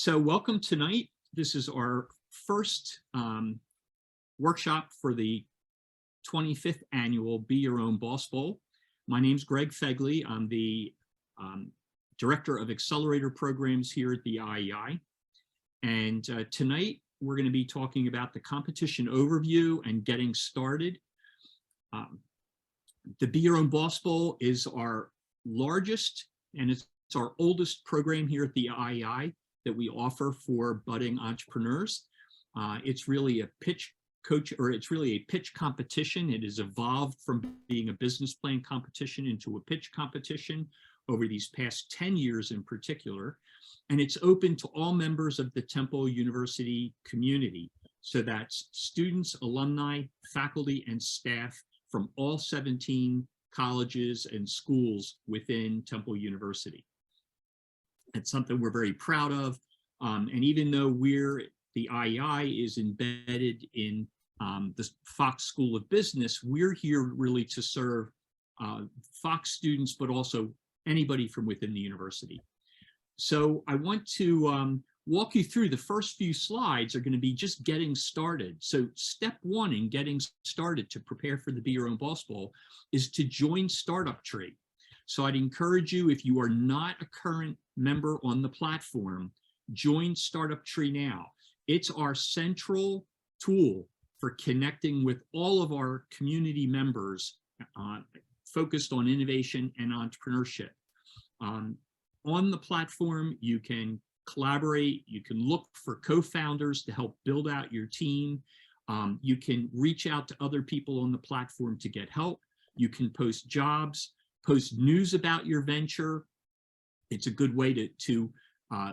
So welcome tonight. This is our first workshop for the 25th annual Be Your Own Boss Bowl. My name's Greg Fegley. I'm the Director of Accelerator programs here at the IEI. And tonight we're going to be talking about the competition overview and getting started. The Be Your Own Boss Bowl is our largest and it's our oldest program here at the IEI that we offer for budding entrepreneurs. It's really a pitch competition. It has evolved from being a business plan competition into a pitch competition over these past 10 years in particular. And it's open to all members of the Temple University community. So that's students, alumni, faculty, and staff from all 17 colleges and schools within Temple University. It's something we're very proud of. And even though the IEI is embedded in the Fox School of Business, we're here really to serve Fox students, but also anybody from within the university. So I want to walk you through the first few slides are going to be just getting started. So step one in getting started to prepare for the Be Your Own Boss Bowl is to join Startup Tree. So I'd encourage you, if you are not a current member on the platform, join Startup Tree now. It's our central tool for connecting with all of our community members focused on innovation and entrepreneurship. On the platform, you can collaborate, you can look for co-founders to help build out your team. You can reach out to other people on the platform to get help. You can post jobs, post news about your venture. It's a good way to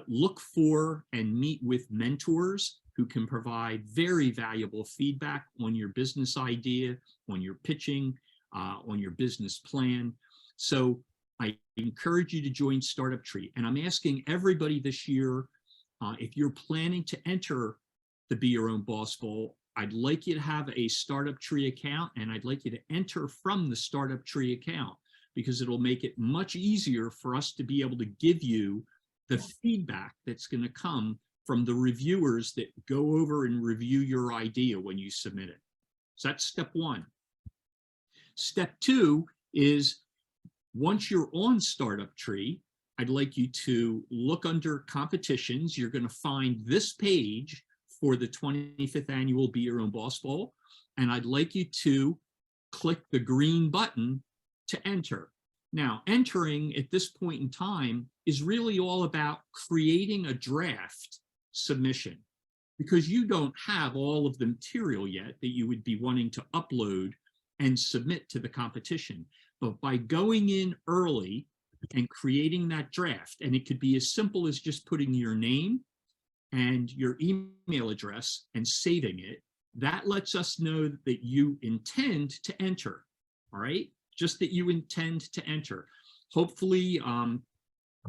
look for and meet with mentors who can provide very valuable feedback on your business idea, on your pitching, on your business plan. So I encourage you to join Startup Tree. And I'm asking everybody this year, if you're planning to enter the Be Your Own Boss Bowl, I'd like you to have a Startup Tree account, and I'd like you to enter from the Startup Tree account, because it'll make it much easier for us to be able to give you the feedback that's going to come from the reviewers that go over and review your idea when you submit it. So that's step one. Step two is, once you're on Startup Tree, I'd like you to look under competitions. You're going to find this page for the 25th annual Be Your Own Boss Bowl, and I'd like you to click the green button to enter. Now, entering at this point in time is really all about creating a draft submission, because you don't have all of the material yet that you would be wanting to upload and submit to the competition. But by going in early and creating that draft, and it could be as simple as just putting your name and your email address and saving it, that lets us know that you intend to enter, all right? Just that you intend to enter. Hopefully,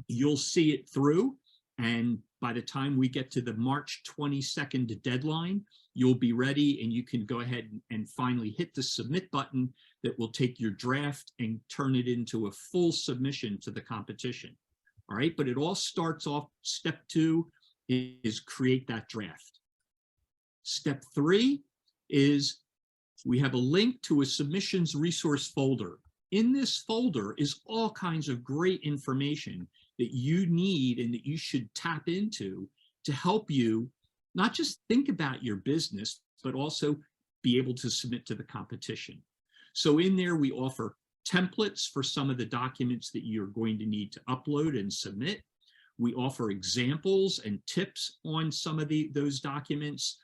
you'll see it through, and by the time we get to the March 22nd deadline, you'll be ready and you can go ahead and finally hit the submit button that will take your draft and turn it into a full submission to the competition. All right, but it all starts off, step two is create that draft. Step three is we have a link to a submissions resource folder. In this folder is all kinds of great information that you need and that you should tap into to help you not just think about your business, but also be able to submit to the competition. So in there, we offer templates for some of the documents that you're going to need to upload and submit. We offer examples and tips on some of those documents.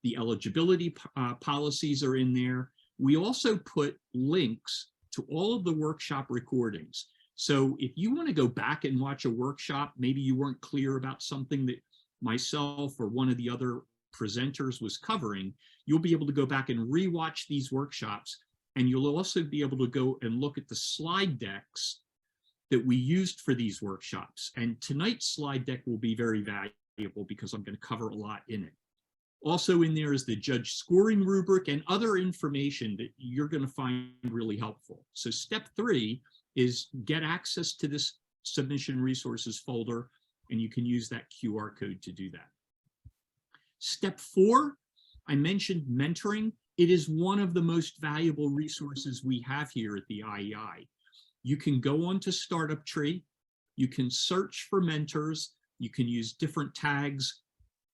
The eligibility policies are in there. We also put links to all of the workshop recordings. So if you want to go back and watch a workshop, maybe you weren't clear about something that myself or one of the other presenters was covering, you'll be able to go back and rewatch these workshops, and you'll also be able to go and look at the slide decks that we used for these workshops. And tonight's slide deck will be very valuable because I'm going to cover a lot in it. Also in there is the judge scoring rubric and other information that you're going to find really helpful. So step three is get access to this submission resources folder and you can use that QR code to do that. Step 4, I mentioned mentoring. It is one of the most valuable resources we have here at the IEI. You can go onto Startup Tree, you can search for mentors, you can use different tags.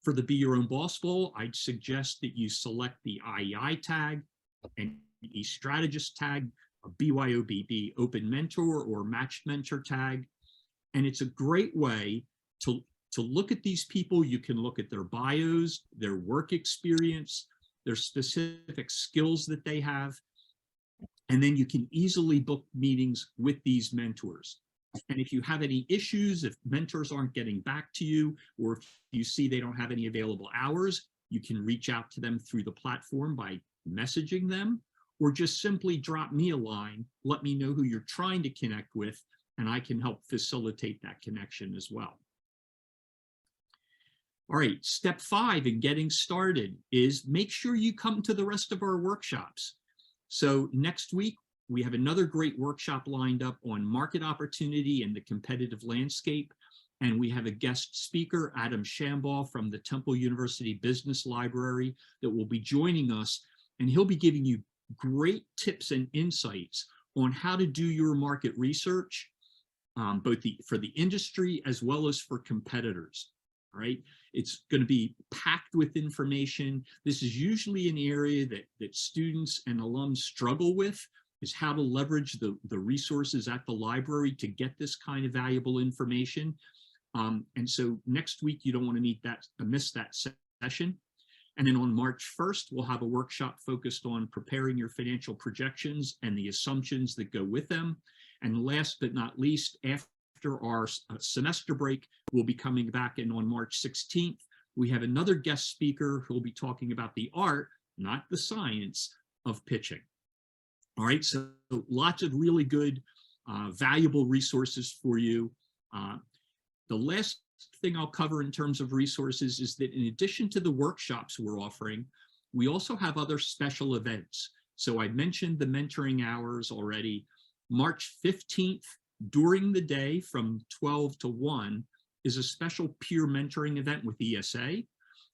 For the Be Your Own Boss Bowl, I'd suggest that you select the IEI tag, and a strategist tag, a BYOBB open mentor or matched mentor tag. And it's a great way to look at these people. You can look at their bios, their work experience, their specific skills that they have. And then you can easily book meetings with these mentors. And if you have any issues, if mentors aren't getting back to you, or if you see they don't have any available hours, you can reach out to them through the platform by messaging them, or just simply drop me a line, let me know who you're trying to connect with, and I can help facilitate that connection as well. All right, step 5 in getting started is make sure you come to the rest of our workshops. So next week, we have another great workshop lined up on market opportunity and the competitive landscape. And we have a guest speaker, Adam Shambaugh from the Temple University Business Library, that will be joining us. And he'll be giving you great tips and insights on how to do your market research, both for the industry as well as for competitors. All right, it's going to be packed with information. This is usually an area that students and alums struggle with, is how to leverage the resources at the library to get this kind of valuable information. And so next week, you don't want to miss that session. And then on March 1st, we'll have a workshop focused on preparing your financial projections and the assumptions that go with them. And last but not least, after our semester break, we'll be coming back in on March 16th. We have another guest speaker who will be talking about the art, not the science, of pitching. All right, so lots of really good, valuable resources for you. The last thing I'll cover in terms of resources is that in addition to the workshops we're offering, we also have other special events. So I mentioned the mentoring hours already. March 15th, during the day from 12 to 1, is a special peer mentoring event with ESA.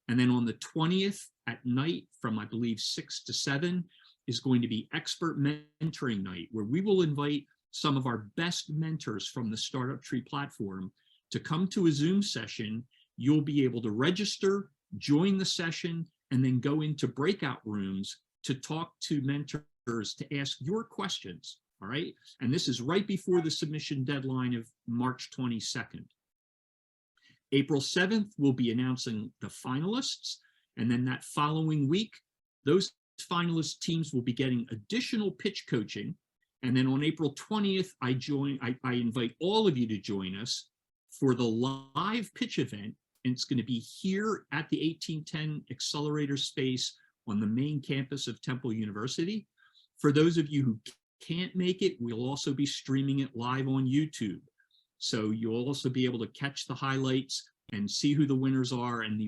And then on the 20th at night from, I believe, 6 to 7, is going to be expert mentoring night, where we will invite some of our best mentors from the Startup Tree platform to come to a Zoom session. You'll be able to register, join the session, and then go into breakout rooms to talk to mentors, to ask your questions, all right? And this is right before the submission deadline of March 22nd. April 7th, we'll be announcing the finalists, and then that following week, those finalist teams will be getting additional pitch coaching. And then on April 20th, I invite all of you to join us for the live pitch event. And it's going to be here at the 1810 Accelerator space on the main campus of Temple University. For those of you who can't make it, we'll also be streaming it live on YouTube. So you'll also be able to catch the highlights and see who the winners are and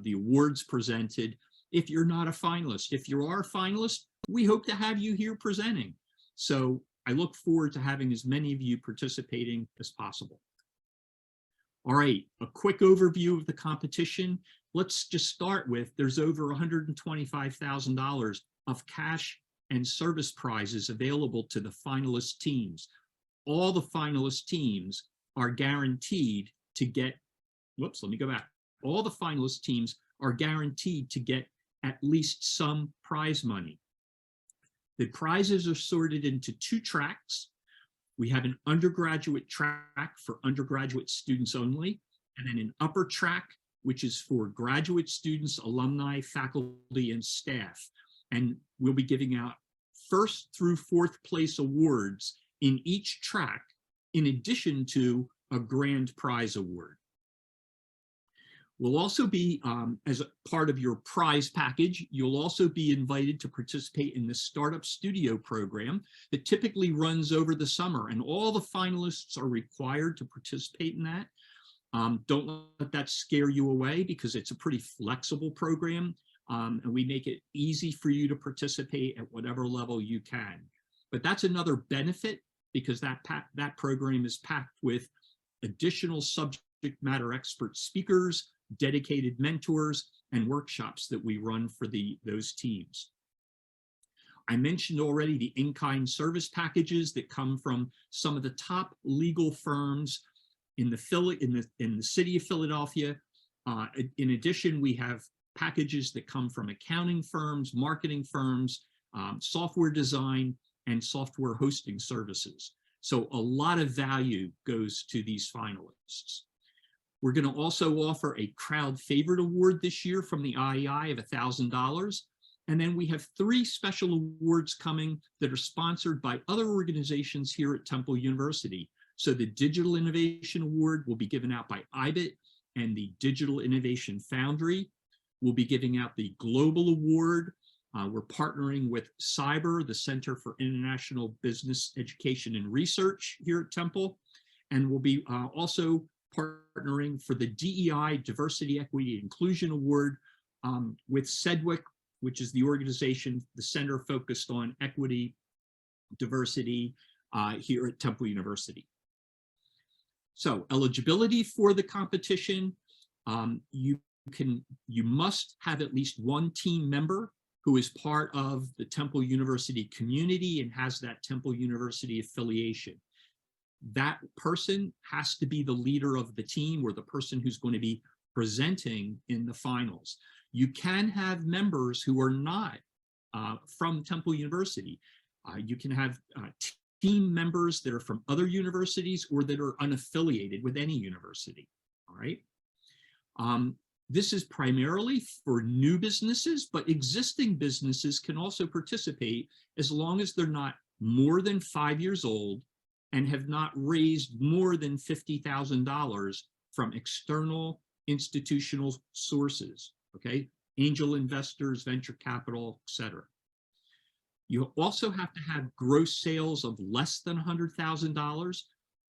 the awards presented. If you're not a finalist, if you are a finalist, we hope to have you here presenting. So I look forward to having as many of you participating as possible. All right, a quick overview of the competition. Let's just start with, there's over $125,000 of cash and service prizes available to the finalist teams. All the finalist teams are guaranteed to get, whoops, let me go back. All the finalist teams are guaranteed to get at least some prize money. The prizes are sorted into 2 tracks. We have an undergraduate track for undergraduate students only, and then an upper track, which is for graduate students, alumni, faculty, and staff. And we'll be giving out 1st through 4th place awards in each track, in addition to a grand prize award. We'll also be, as a part of your prize package, you'll also be invited to participate in the Startup Studio program that typically runs over the summer, and all the finalists are required to participate in that. Don't let that scare you away, because it's a pretty flexible program, and we make it easy for you to participate at whatever level you can. But that's another benefit, because that program is packed with additional subject matter expert speakers, dedicated mentors, and workshops that we run for those teams. I mentioned already the in-kind service packages that come from some of the top legal firms in the city of Philadelphia. In addition, we have packages that come from accounting firms, marketing firms, software design, and software hosting services. So a lot of value goes to these finalists. We're going to also offer a crowd favorite award this year from the IEI of $1,000. And then we have 3 special awards coming that are sponsored by other organizations here at Temple University. So the Digital Innovation Award will be given out by IBIT, and the Digital Innovation Foundry will be giving out the Global Award. We're partnering with CYBER, the Center for International Business Education and Research here at Temple, and we'll be also partnering for the DEI Diversity, Equity, and Inclusion Award with CEDWIC, which is the organization, the center focused on equity, diversity here at Temple University. So eligibility for the competition, you must have at least one team member who is part of the Temple University community and has that Temple University affiliation. That person has to be the leader of the team or the person who's going to be presenting in the finals. You can have members who are not from Temple University. You can have team members that are from other universities or that are unaffiliated with any university, all right? This is primarily for new businesses, but existing businesses can also participate as long as they're not more than 5 years old and have not raised more than $50,000 from external institutional sources, okay? Angel investors, venture capital, et cetera. You also have to have gross sales of less than $100,000,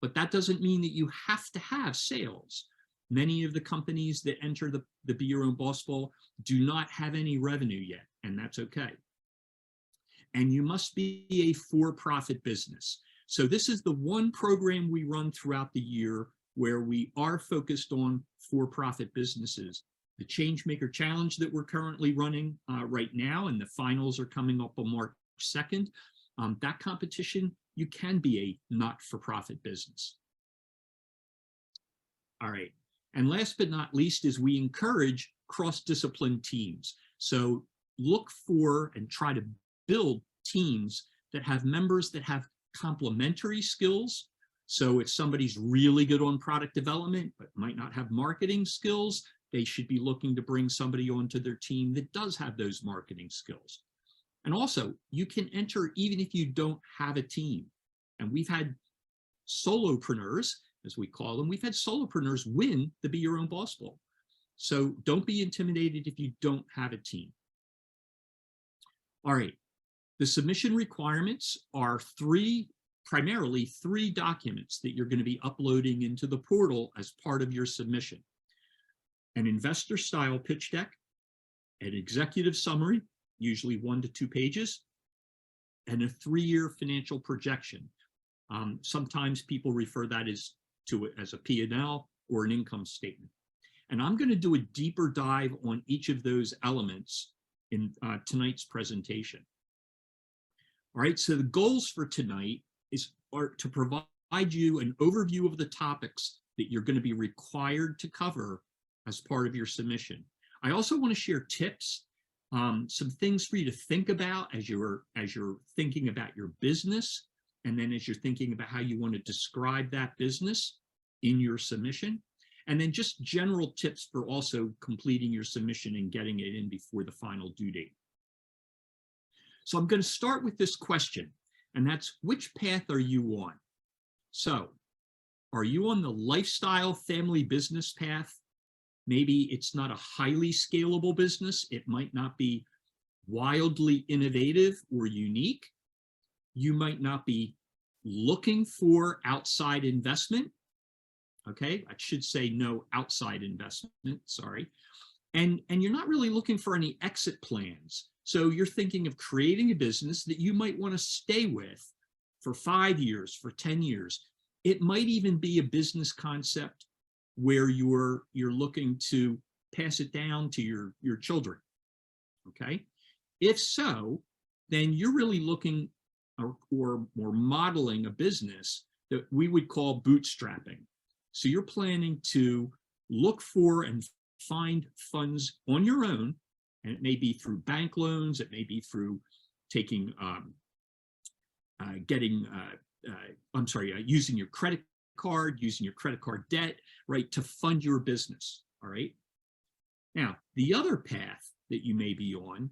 but that doesn't mean that you have to have sales. Many of the companies that enter the Be Your Own Boss Bowl do not have any revenue yet, and that's okay. And you must be a for-profit business. So this is the one program we run throughout the year where we are focused on for-profit businesses. The Changemaker Challenge that we're currently running right now, and the finals are coming up on March 2nd, that competition, you can be a not-for-profit business. All right. And last but not least is we encourage cross-discipline teams. So look for and try to build teams that have members that have complementary skills. So if somebody's really good on product development but might not have marketing skills, they should be looking to bring somebody onto their team that does have those marketing skills. And also, you can enter even if you don't have a team. And we've had solopreneurs, as we call them, we've had solopreneurs win the Be Your Own Boss Bowl. So don't be intimidated if you don't have a team. All right, the submission requirements are primarily three documents that you're going to be uploading into the portal as part of your submission. An investor style pitch deck, an executive summary, usually 1 to 2 pages, and a 3-year financial projection. Sometimes people refer that to it as a P&L or an income statement. And I'm going to do a deeper dive on each of those elements in tonight's presentation. All right, so the goals for tonight are to provide you an overview of the topics that you're going to be required to cover as part of your submission. I also want to share tips, some things for you to think about as you're thinking about your business, and then as you're thinking about how you want to describe that business in your submission, and then just general tips for also completing your submission and getting it in before the final due date. So I'm going to start with this question, and that's, which path are you on? So are you on the lifestyle family business path? Maybe it's not a highly scalable business. It might not be wildly innovative or unique. You might not be looking for outside investment. Okay, I should say no outside investment, sorry. And you're not really looking for any exit plans. So you're thinking of creating a business that you might want to stay with for 5 years, for 10 years. It might even be a business concept where you're looking to pass it down to your children. Okay, if so, then you're really looking or modeling a business that we would call bootstrapping. So you're planning to look for and find funds on your own, and it may be through bank loans, it may be through taking, using your credit card, using your credit card debt, right, to fund your business, all right? Now, the other path that you may be on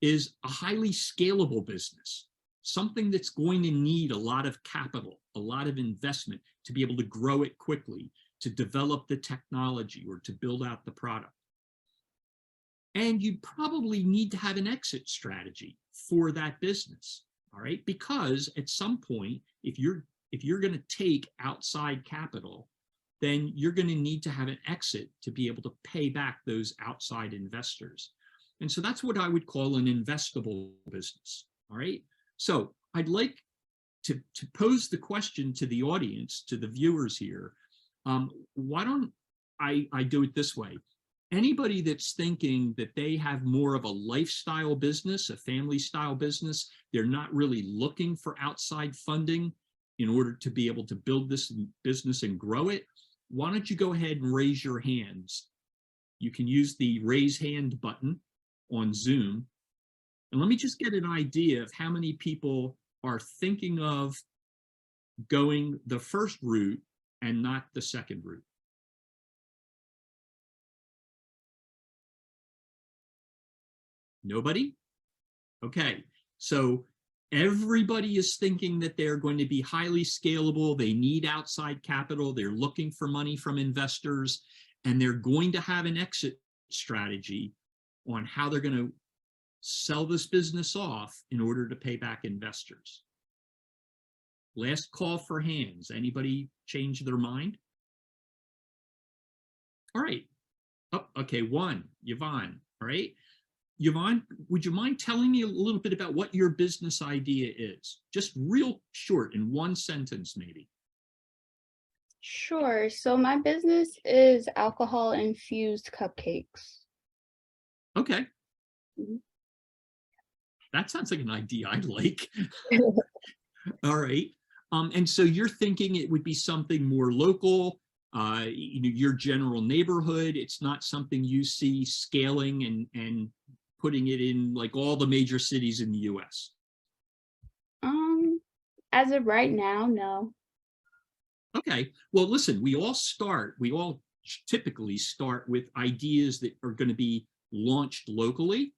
is a highly scalable business, something that's going to need a lot of capital, a lot of investment to be able to grow it quickly, to develop the technology or to build out the product. And you probably need to have an exit strategy for that business, all right? Because at some point, if you're going to take outside capital, then you're going to need to have an exit to be able to pay back those outside investors. And so that's what I would call an investable business, all right? So I'd like to pose the question to the audience, to the viewers here. Why don't I do it this way? Anybody that's thinking that they have more of a lifestyle business, a family style business, they're not really looking for outside funding in order to be able to build this business and grow it, why don't you go ahead and raise your hands? You can use the raise hand button on Zoom. And let me just get an idea of how many people are thinking of going the first route and not the second route. Nobody? Okay, so everybody is thinking that they're going to be highly scalable. They need outside capital. They're looking for money from investors, and they're going to have an exit strategy on how they're going to sell this business off in order to pay back investors. Last call for hands. Anybody change their mind? All right. Oh, okay, one, Yvonne. All right. Yvonne, would you mind telling me a little bit about what your business idea is? Just real short, in one sentence, maybe. Sure. So my business is alcohol-infused cupcakes. Okay. Mm-hmm. That sounds like an idea I'd like. All right. And so you're thinking it would be something more local, your general neighborhood. It's not something you see scaling and putting it in like all the major cities in the US. As of right now, no. Okay. Well, listen, we all typically start with ideas that are going to be launched locally.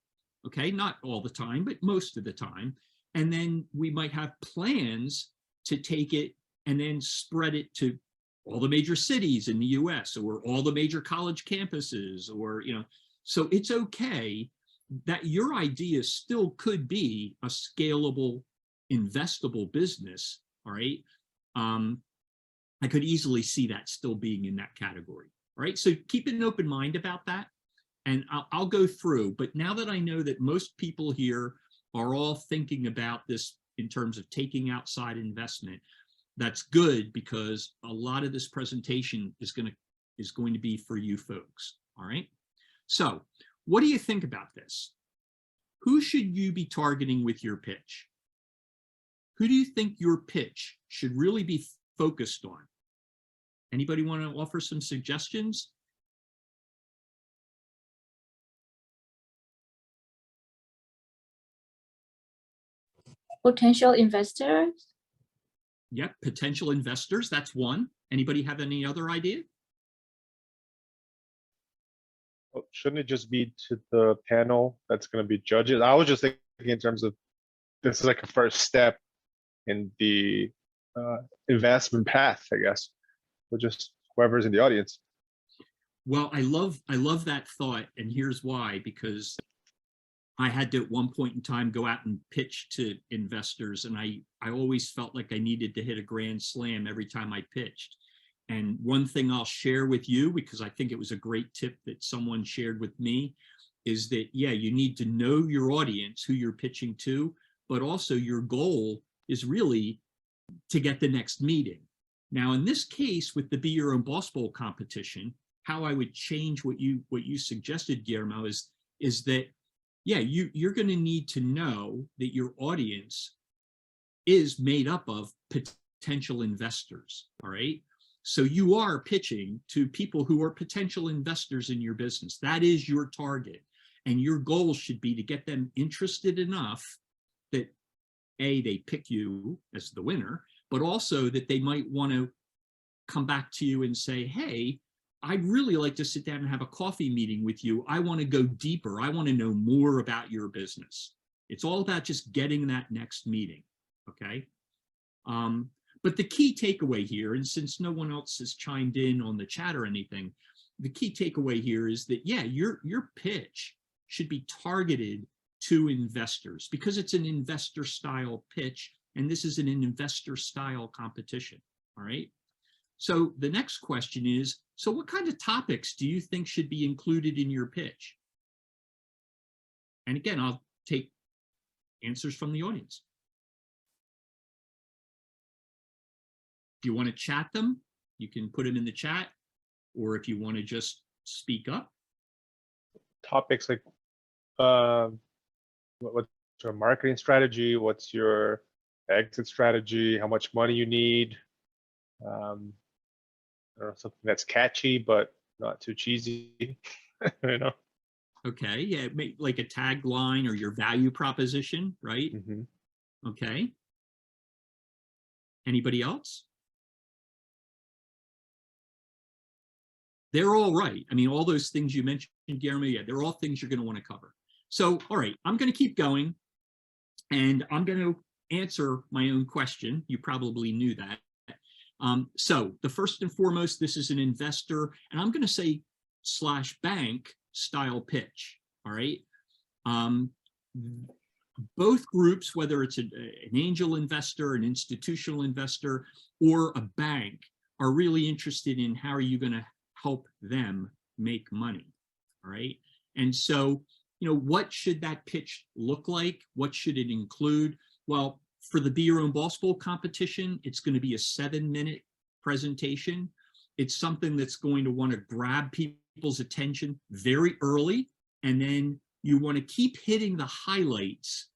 Okay. Not all the time, but most of the time. And then we might have plans to take it and then spread it to all the major cities in the US or all the major college campuses, or, so it's okay that your idea still could be a scalable, investable business. All right. I could easily see that still being in that category. All right. So keep an open mind about that. And I'll go through. But now that I know that most people here are all thinking about this in terms of taking outside investment, that's good, because a lot of this presentation is going to be for you folks. All right. So what do you think about this? Who should you be targeting with your pitch? Who do you think your pitch should really be focused on? Anybody want to offer some suggestions? Potential investors? Yep, potential investors, that's one. Anybody have any other idea? Well, shouldn't it just be to the panel that's going to be judges? I was just thinking in terms of this is like a first step in the investment path, I guess. So just whoever's in the audience. Well, I love that thought, and here's why. Because I had to at one point in time go out and pitch to investors, and I always felt like I needed to hit a grand slam every time I pitched. And one thing I'll share with you, because I think it was a great tip that someone shared with me, is that, yeah, you need to know your audience, who you're pitching to, but also your goal is really to get the next meeting. Now, in this case, with the Be Your Own Boss Bowl competition, how I would change what you suggested, Guillermo, is that, yeah, you're going to need to know that your audience is made up of potential investors. All right. So you are pitching to people who are potential investors in your business. That is your target. And your goal should be to get them interested enough that A, they pick you as the winner, but also that they might want to come back to you and say, hey, I'd really like to sit down and have a coffee meeting with you. I want to go deeper. I want to know more about your business. It's all about just getting that next meeting. Okay. But the key takeaway here, and since no one else has chimed in on the chat or anything, the key takeaway here is that, yeah, your pitch should be targeted to investors because it's an investor style pitch. And this is an investor style competition. All right. So the next question is, so what kind of topics do you think should be included in your pitch? And again, I'll take answers from the audience. If you want to chat them, you can put them in the chat, or if you want to just speak up. Topics like what's your marketing strategy? What's your exit strategy? How much money you need? I don't know, something that's catchy but not too cheesy. You know. Okay, yeah, like a tagline or your value proposition, right? Mm-hmm. Okay. Anybody else? They're all right. I mean, all those things you mentioned, Guillermo, yeah, they're all things you're going to want to cover. So, all right, I'm going to keep going, and I'm going to answer my own question. You probably knew that. So the first and foremost, this is an investor, and I'm going to say / bank style pitch. All right. Both groups, whether it's an angel investor, an institutional investor, or a bank, are really interested in how are you going to help them make money. All right. And so, what should that pitch look like? What should it include? Well, for the Be Your Own Boss Bowl competition, it's going to be a 7-minute presentation. It's something that's going to want to grab people's attention very early. And then you want to keep hitting the highlights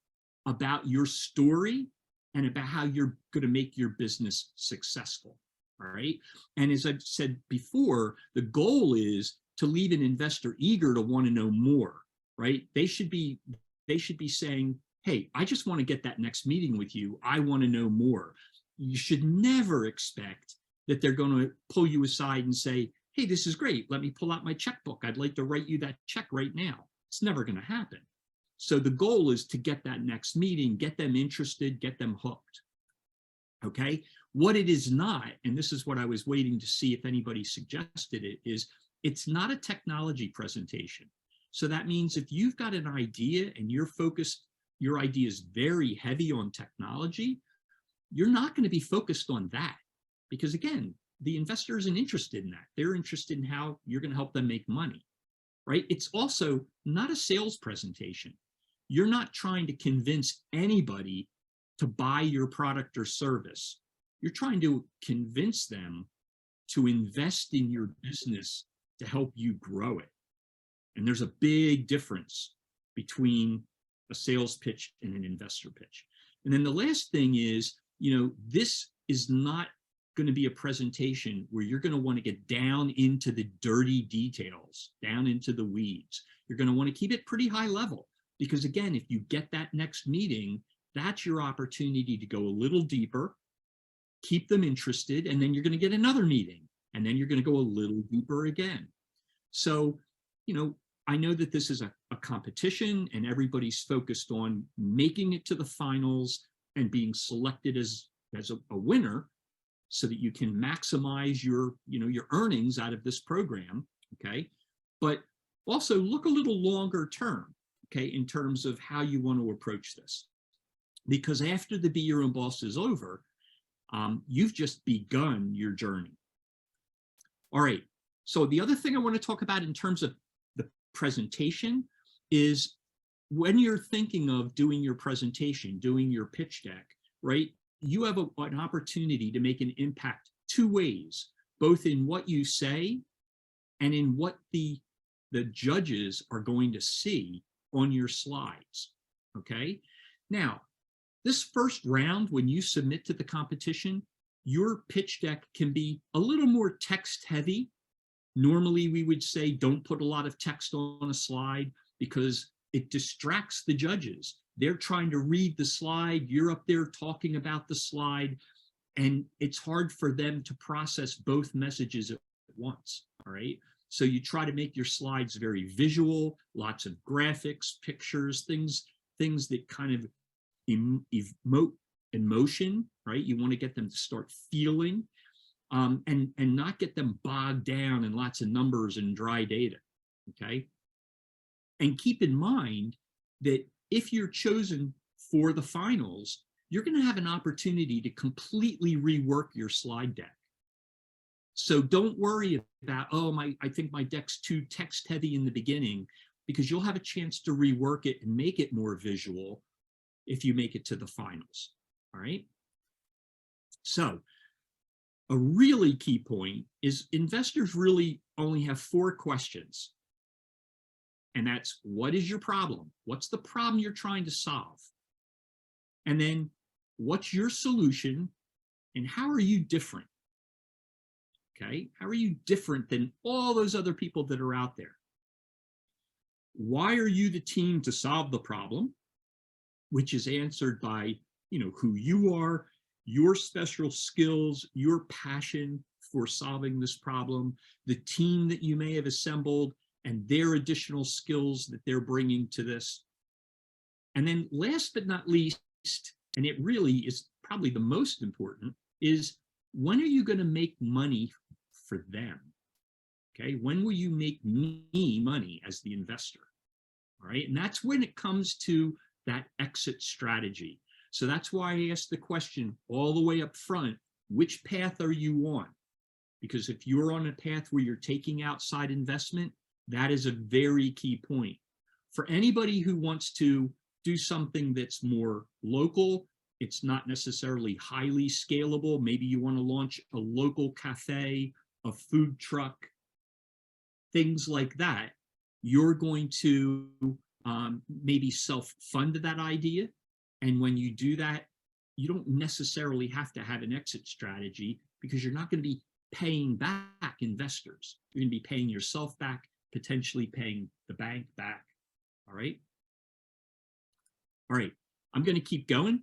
about your story and about how you're going to make your business successful. All right. And as I've said before, the goal is to leave an investor eager to want to know more, right? They should be saying, hey, I just want to get that next meeting with you. I want to know more. You should never expect that they're going to pull you aside and say, hey, this is great. Let me pull out my checkbook. I'd like to write you that check right now. It's never going to happen. So the goal is to get that next meeting, get them interested, get them hooked. Okay. What it is not, and this is what I was waiting to see if anybody suggested it, is it's not a technology presentation. So that means if you've got an idea and you're focused, your idea is very heavy on technology, you're not going to be focused on that. Because again, the investor isn't interested in that. They're interested in how you're going to help them make money, right? It's also not a sales presentation. You're not trying to convince anybody to buy your product or service. You're trying to convince them to invest in your business to help you grow it. And there's a big difference between a sales pitch and an investor pitch. And then the last thing is, this is not going to be a presentation where you're going to want to get down into the dirty details, down into the weeds. You're going to want to keep it pretty high level because again, if you get that next meeting, that's your opportunity to go a little deeper, keep them interested, and then you're going to get another meeting, and then you're going to go a little deeper again. So, I know that this is a competition and everybody's focused on making it to the finals and being selected as a winner so that you can maximize your earnings out of this program, okay? But also look a little longer term, okay, in terms of how you want to approach this. Because after the Be Your Own Boss is over, you've just begun your journey. All right, so the other thing I want to talk about in terms of the presentation is when you're thinking of doing your presentation, doing your pitch deck, right? You have an opportunity to make an impact two ways, both in what you say and in what the judges are going to see on your slides, okay? Now, this first round, when you submit to the competition, your pitch deck can be a little more text heavy. Normally, we would say don't put a lot of text on a slide because it distracts the judges. They're trying to read the slide, you're up there talking about the slide, and it's hard for them to process both messages at once, all right? So you try to make your slides very visual, lots of graphics, pictures, things that kind of emote emotion, right? You want to get them to start feeling, and not get them bogged down in lots of numbers and dry data, okay? And keep in mind that if you're chosen for the finals, you're going to have an opportunity to completely rework your slide deck. So don't worry about, oh, I think my deck's too text heavy in the beginning, because you'll have a chance to rework it and make it more visual if you make it to the finals, all right? So a really key point is investors really only have 4 questions. And that's, what is your problem? What's the problem you're trying to solve? And then, what's your solution? And how are you different? Okay, how are you different than all those other people that are out there? Why are you the team to solve the problem? Which is answered by, who you are, your special skills, your passion for solving this problem, the team that you may have assembled, and their additional skills that they're bringing to this. And then last but not least, and it really is probably the most important, is when are you going to make money for them? Okay, when will you make me money as the investor? All right, and that's when it comes to that exit strategy. So that's why I asked the question all the way up front, which path are you on? Because if you're on a path where you're taking outside investment, that is a very key point. For anybody who wants to do something that's more local, it's not necessarily highly scalable. Maybe you want to launch a local cafe, a food truck, things like that. You're going to maybe self-fund that idea. And when you do that, you don't necessarily have to have an exit strategy, because you're not going to be paying back investors. You're going to be paying yourself back, potentially paying the bank back. All right. All right, I'm going to keep going.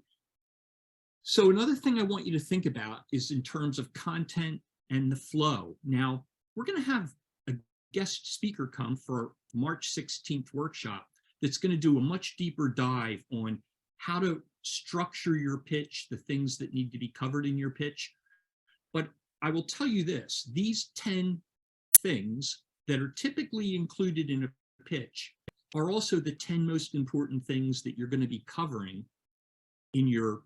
So another thing I want you to think about is in terms of content and the flow. Now, we're going to have a guest speaker come for March 16th workshop that's going to do a much deeper dive on how to structure your pitch, the things that need to be covered in your pitch. But I will tell you this, these 10 things that are typically included in a pitch are also the 10 most important things that you're going to be covering in your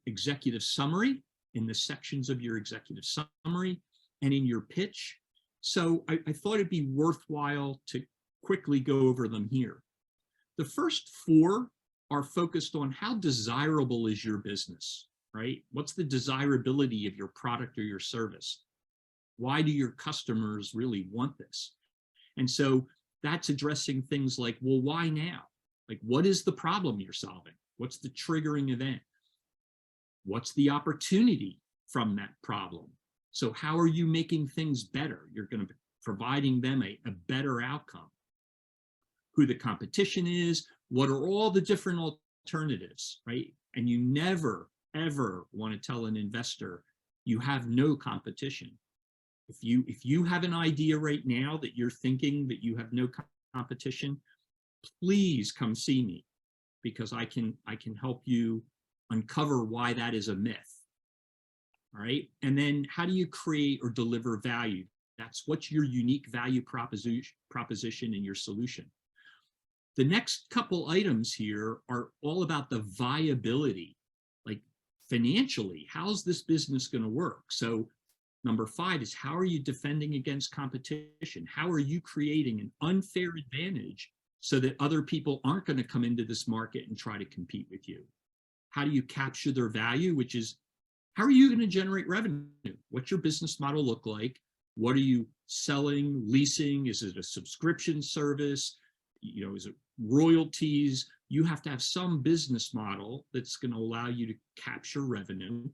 executive summary, in the sections of your executive summary, and in your pitch. So I thought it'd be worthwhile to quickly go over them here. The first 4 are focused on how desirable is your business, right? What's the desirability of your product or your service? Why do your customers really want this? And so that's addressing things like, well, why now? Like, what is the problem you're solving? What's the triggering event? What's the opportunity from that problem? So how are you making things better? You're going to be providing them a better outcome. Who the competition is, what are all the different alternatives, right? And you never, ever want to tell an investor you have no competition. If you have an idea right now that you're thinking that you have no competition, please come see me, because I can help you uncover why that is a myth. All right. And then how do you create or deliver value? What's your unique value proposition in your solution. The next couple items here are all about the viability, like financially, how's this business going to work? So number 5 is, how are you defending against competition? How are you creating an unfair advantage so that other people aren't going to come into this market and try to compete with you? How do you capture their value, which is How are you going to generate revenue? What's your business model look like? What are you selling, leasing? Is it a subscription service? You know, is it royalties? You have to have some business model that's going to allow you to capture revenue.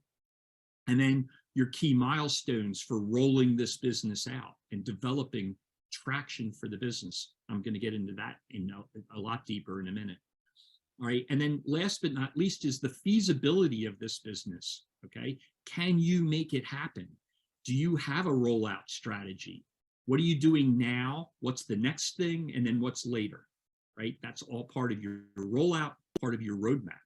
And then your key milestones for rolling this business out and developing traction for the business. I'm going to get into that in a lot deeper in a minute. All right. And then last but not least is the feasibility of this business. Okay. Can you make it happen? Do you have a rollout strategy? What are you doing now? What's the next thing? And then what's later? Right. That's all part of your rollout, part of your roadmap.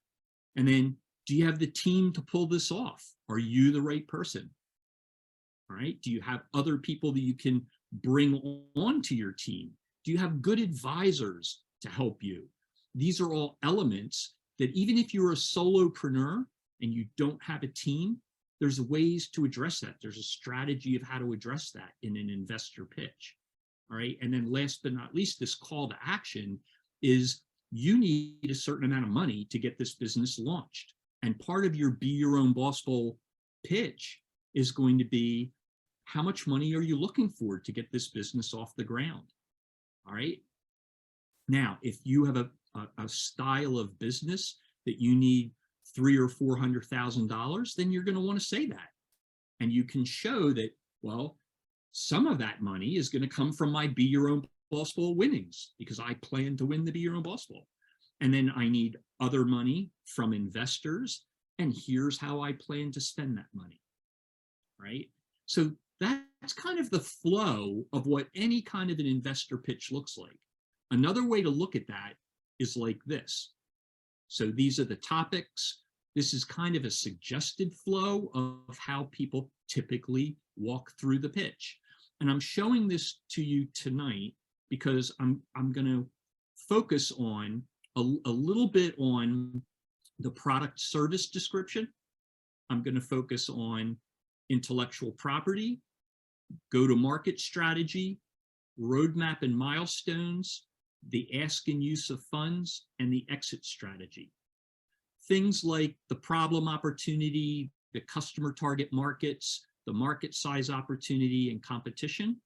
And then do you have the team to pull this off? Are you the right person? All right. Do you have other people that you can bring onto your team? Do you have good advisors to help you? These are all elements that even if you're a solopreneur and you don't have a team, there's ways to address that. There's a strategy of how to address that in an investor pitch. All right. And then last but not least, this call to action is you need a certain amount of money to get this business launched. And part of your Be Your Own Boss Bowl pitch is going to be, how much money are you looking for to get this business off the ground? All right. Now, if you have a style of business that you need $300,000 or $400,000, then you're going to want to say that. And you can show that, well, some of that money is going to come from my Be Your Own Boss Bowl winnings because I plan to win the Be Your Own Boss Bowl. And then I need other money from investors. And here's how I plan to spend that money. Right. So that's kind of the flow of what any kind of an investor pitch looks like. Another way to look at that is like this. So these are the topics. This is kind of a suggested flow of how people typically walk through the pitch. And I'm showing this to you tonight because I'm going to focus on a little bit on the product service description. I'm going to focus on intellectual property, go-to-market strategy, roadmap and milestones, the ask and use of funds, and the exit strategy. Things like the problem opportunity, the customer target markets, the market size opportunity, and competition,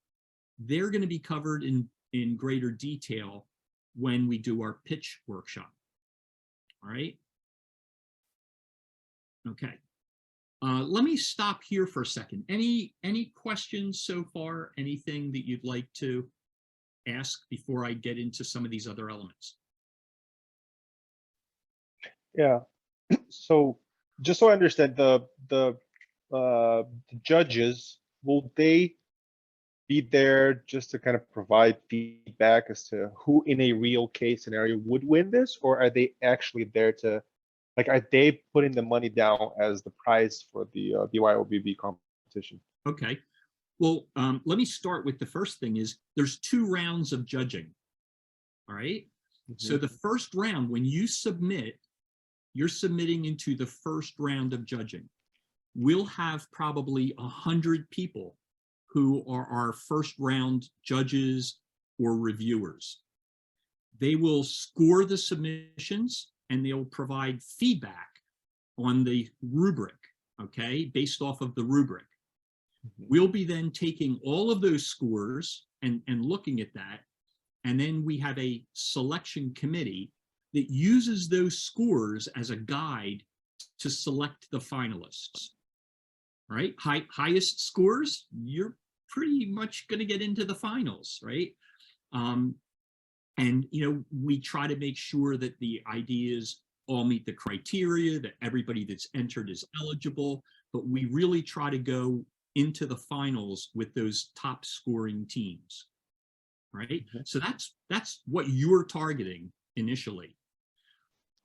they're going to be covered in greater detail when we do our pitch workshop. All right. Okay. Let me stop here for a second. Any questions so far? Anything that you'd like to ask before I get into some of these other elements? Yeah. So just so I understand, the judges, will they be there just to kind of provide feedback as to who in a real case scenario would win this, or are they actually there to, like, are they putting the money down as the prize for the BYOBB competition? Okay. Well, let me start with the first thing is there's 2 rounds of judging. All right. So the first round, when you submit, you're submitting into the first round of judging. We'll have probably 100 people who are our first round judges or reviewers. They will score the submissions and they'll provide feedback on the rubric, okay, based off of the rubric. We'll be then taking all of those scores and looking at that. And then we have a selection committee that uses those scores as a guide to select the finalists. All right, highest scores, you're pretty much going to get into the finals, right? And, you know, we try to make sure that the ideas all meet the criteria, that everybody that's entered is eligible, but we really try to go into the finals with those top scoring teams, right? So that's what you're targeting initially.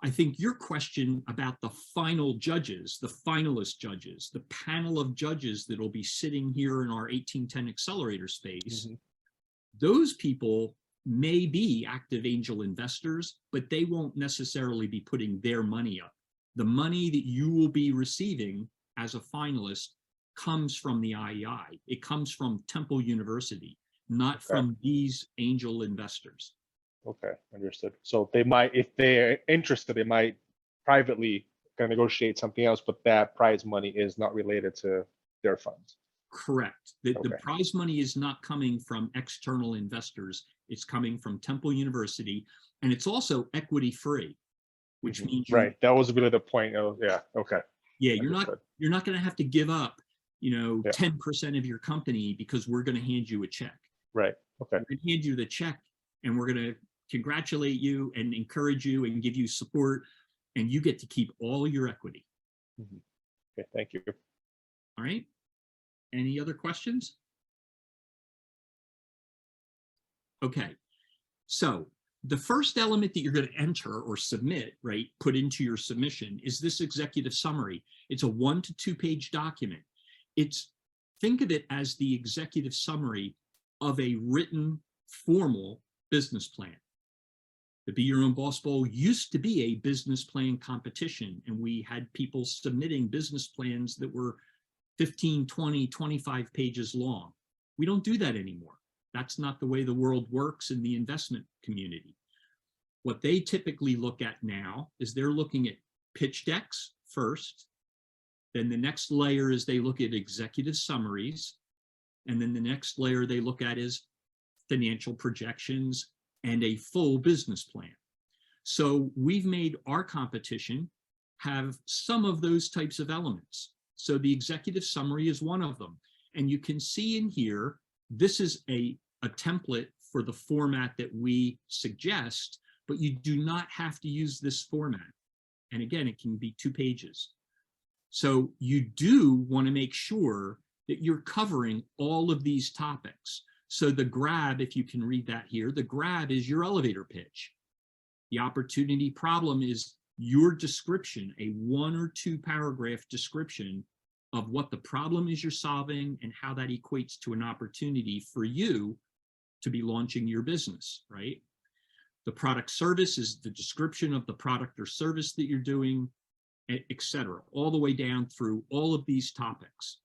I think your question about the final judges, the finalist judges, the panel of judges that will be sitting here in our 1810 Accelerator space, those people may be active angel investors, but they won't necessarily be putting their money up. The money that you will be receiving as a finalist comes from the IEI. It comes from Temple University, not from these angel investors. Okay, understood. So they might, if they're interested, they might privately gonna negotiate something else, but that prize money is not related to their funds. Correct. The Okay. prize money is not coming from external investors. It's coming from Temple University, and it's also equity free, which means Right. That was really the point. Oh, yeah. Okay. yeah, Understood. you're not going to have to give up, Yeah. 10% of your company because we're going to hand you a check. Right. Okay. We're going to hand you the check, and we're going to congratulate you and encourage you and give you support, and you get to keep all your equity. Okay. Thank you. All right. Any other questions? Okay. So the first element that you're going to enter or submit, right, put into your submission is this executive summary. It's a 1 to 2 page document. Think of it as the executive summary of a written formal business plan. The Be Your Own Boss Bowl used to be a business plan competition, and we had people submitting business plans that were 15, 20, 25 pages long. We don't do that anymore. That's not the way the world works in the investment community. What they typically look at now is they're looking at pitch decks first. Then the next layer is they look at executive summaries. And then the next layer they look at is financial projections and a full business plan. So we've made our competition have some of those types of elements. So the executive summary is one of them. And you can see in here, this is a template for the format that we suggest, but you do not have to use this format. And again, it can be 2 pages. So you do want to make sure that you're covering all of these topics. So the grab, if you can read that here, the grab is your elevator pitch. The opportunity problem is your description, a 1 or 2 paragraph description of what the problem is you're solving and how that equates to an opportunity for you to be launching your business, right? The product service is the description of the product or service that you're doing, etc., all the way down through all of these topics.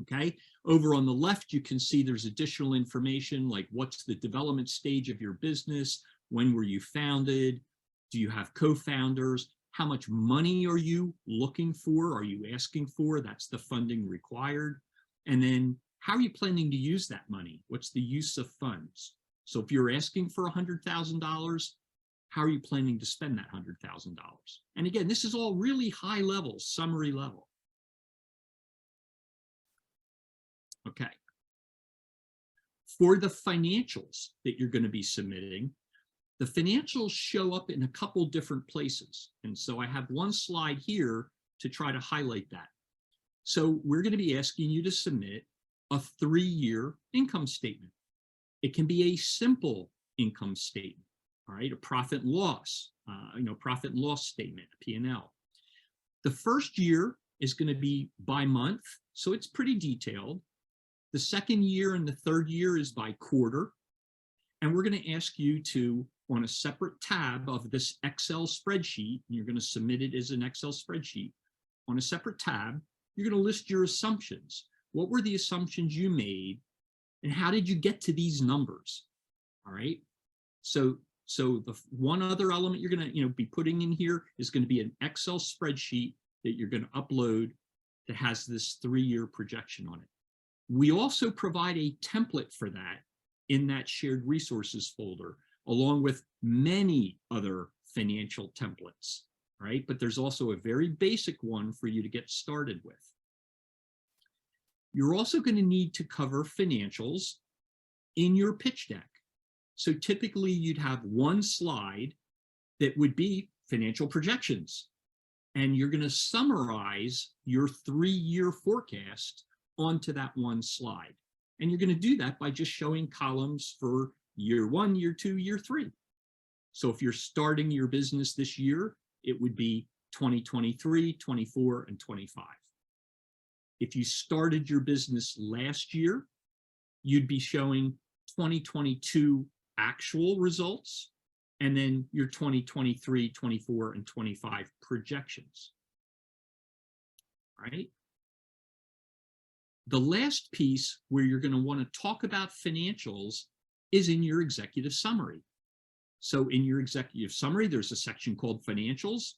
Okay, over on the left, you can see there's additional information like what's the development stage of your business, when were you founded, do you have co-founders, how much money are you looking for, are you asking for, that's the funding required, and then how are you planning to use that money, what's the use of funds. So if you're asking for $100,000, how are you planning to spend that $100,000? And again, this is all really high level, summary level. Okay. For the financials that you're going to be submitting, the financials show up in a couple different places. And so I have one slide here to try to highlight that. So we're going to be asking you to submit a 3-year income statement. It can be a simple income statement, all right, a profit and loss, profit and loss statement, a P&L. The first year is going to be by month, so it's pretty detailed. The second year and the third year is by quarter. And we're going to ask you to, on a separate tab of this Excel spreadsheet, and you're going to submit it as an Excel spreadsheet, on a separate tab, you're going to list your assumptions. What were the assumptions you made, and how did you get to these numbers? All right. So the one other element you're going to be putting in here is going to be an Excel spreadsheet that you're going to upload that has this 3-year projection on it. We also provide a template for that in that shared resources folder, along with many other financial templates, right? But there's also a very basic one for you to get started with. You're also going to need to cover financials in your pitch deck. So typically you'd have one slide that would be financial projections, and you're going to summarize your 3-year forecast onto that one slide. And you're going to do that by just showing columns for year 1, year 2, year 3. So if you're starting your business this year, it would be 2023, 24, and 25. If you started your business last year, you'd be showing 2022 actual results, and then your 2023, 24, and 25 projections. All right. The last piece where you're going to want to talk about financials is in your executive summary. So in your executive summary, there's a section called financials.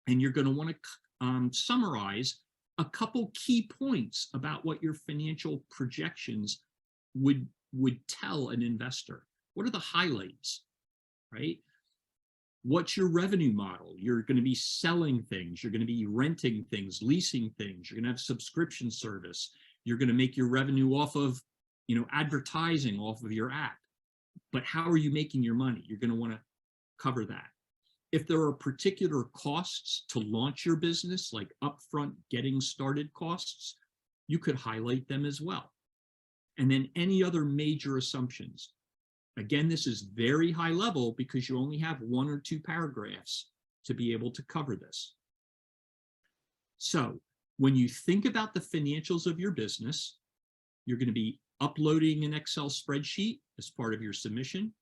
And you're going to want to summarize a couple key points about what your financial projections would tell an investor. What are the highlights, right? What's your revenue model? You're going to be selling things. You're going to be renting things, leasing things. You're going to have subscription service. You're going to make your revenue off of, advertising off of your app. But how are you making your money? You're going to want to cover that. If there are particular costs to launch your business, like upfront getting started costs, you could highlight them as well. And then any other major assumptions. Again, this is very high level because you only have 1 or 2 paragraphs to be able to cover this. So when you think about the financials of your business, you're going to be uploading an Excel spreadsheet as part of your submission.